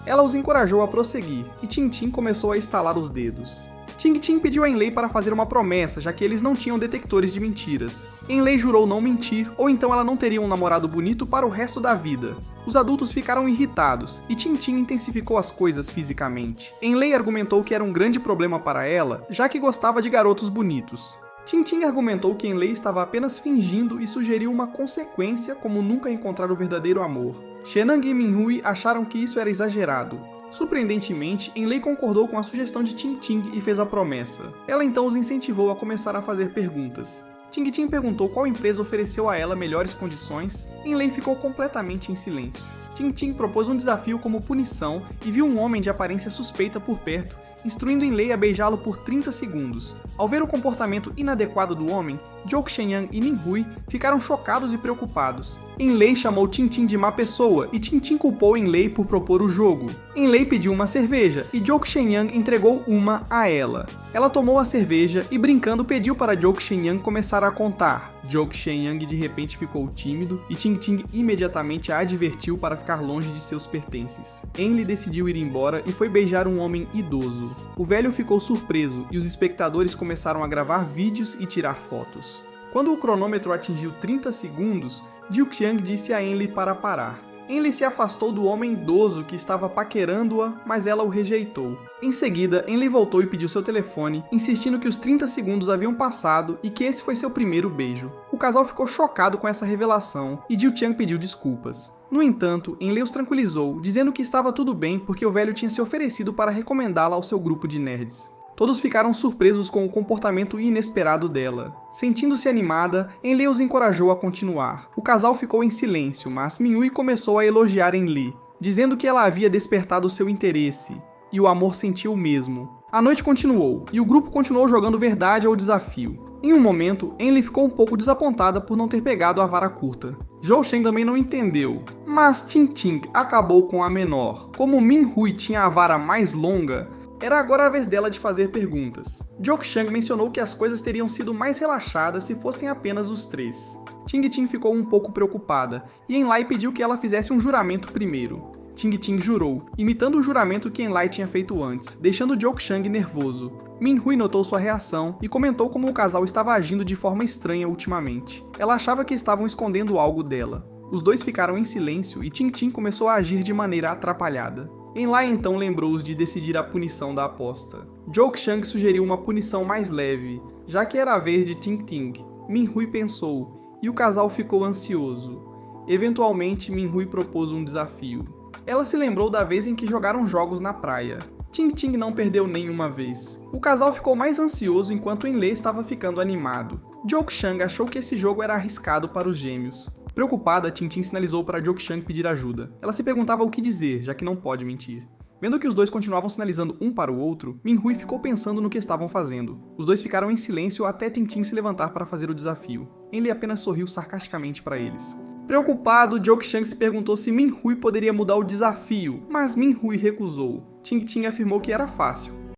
Ela os encorajou a prosseguir, e Ting Ting começou a estalar os dedos. Ting Ting pediu a Enli para fazer uma promessa, já que eles não tinham detectores de mentiras. Enli jurou não mentir, ou então ela não teria um namorado bonito para o resto da vida. Os adultos ficaram irritados, e Ting Ting intensificou as coisas fisicamente. Enli argumentou que era um grande problema para ela, já que gostava de garotos bonitos. Ting Ting argumentou que Enli estava apenas fingindo e sugeriu uma consequência como nunca encontrar o verdadeiro amor. Shenang e Min-hui acharam que isso era exagerado. Surpreendentemente, Enli concordou com a sugestão de Ting Ting e fez a promessa. Ela então os incentivou a começar a fazer perguntas. Ting Ting perguntou qual empresa ofereceu a ela melhores condições, e Enli ficou completamente em silêncio. Ting Ting propôs um desafio como punição e viu um homem de aparência suspeita por perto, instruindo Enli a beijá-lo por 30 segundos. Ao ver o comportamento inadequado do homem, Jok Shenyang e Min-hui ficaram chocados e preocupados. Enli chamou Ting Ting de má pessoa e Ting Ting culpou Enli por propor o jogo. Enli pediu uma cerveja e Jok Shenyang entregou uma a ela. Ela tomou a cerveja e, brincando, pediu para Jok Shenyang começar a contar. Jok Shenyang de repente ficou tímido e Ting Ting imediatamente a advertiu para ficar longe de seus pertences. Enli decidiu ir embora e foi beijar um homem idoso. O velho ficou surpreso e os espectadores começaram a gravar vídeos e tirar fotos. Quando o cronômetro atingiu 30 segundos, Juk Xiang disse a Enli para parar. Enley se afastou do homem idoso que estava paquerando-a, mas ela o rejeitou. Em seguida, Enley voltou e pediu seu telefone, insistindo que os 30 segundos haviam passado e que esse foi seu primeiro beijo. O casal ficou chocado com essa revelação e Jill Chang pediu desculpas. No entanto, Enley os tranquilizou, dizendo que estava tudo bem porque o velho tinha se oferecido para recomendá-la ao seu grupo de nerds. Todos ficaram surpresos com o comportamento inesperado dela. Sentindo-se animada, Enley os encorajou a continuar. O casal ficou em silêncio, mas Minhui começou a elogiar Enley, dizendo que ela havia despertado seu interesse, e o amor sentiu o mesmo. A noite continuou, e o grupo continuou jogando verdade ou desafio. Em um momento, Enley ficou um pouco desapontada por não ter pegado a vara curta. Zhou Shen também não entendeu, mas Ting Ting acabou com a menor. Como Minhui tinha a vara mais longa, era agora a vez dela de fazer perguntas. Joke Chang mencionou que as coisas teriam sido mais relaxadas se fossem apenas os três. Ting Ting ficou um pouco preocupada, e Enlai pediu que ela fizesse um juramento primeiro. Ting Ting jurou, imitando o juramento que Enlai tinha feito antes, deixando Joke Chang nervoso. Minhui notou sua reação e comentou como o casal estava agindo de forma estranha ultimamente. Ela achava que estavam escondendo algo dela. Os dois ficaram em silêncio e Ting Ting começou a agir de maneira atrapalhada. Enlai então lembrou-os de decidir a punição da aposta. Joke Chang sugeriu uma punição mais leve, já que era a vez de Ting Ting. Minhui pensou, e o casal ficou ansioso. Eventualmente, Minhui propôs um desafio. Ela se lembrou da vez em que jogaram jogos na praia. Ting Ting não perdeu nenhuma vez. O casal ficou mais ansioso enquanto Enley estava ficando animado. Joke Chang achou que esse jogo era arriscado para os gêmeos. Preocupada, Ting Ting sinalizou para Joke Chang pedir ajuda. Ela se perguntava o que dizer, já que não pode mentir. Vendo que os dois continuavam sinalizando um para o outro, Minhui ficou pensando no que estavam fazendo. Os dois ficaram em silêncio até Ting Ting se levantar para fazer o desafio. Enley apenas sorriu sarcasticamente para eles. Preocupado, Joke Chang se perguntou se Minhui poderia mudar o desafio, mas Minhui recusou. Ting Ting afirmou que era fácil.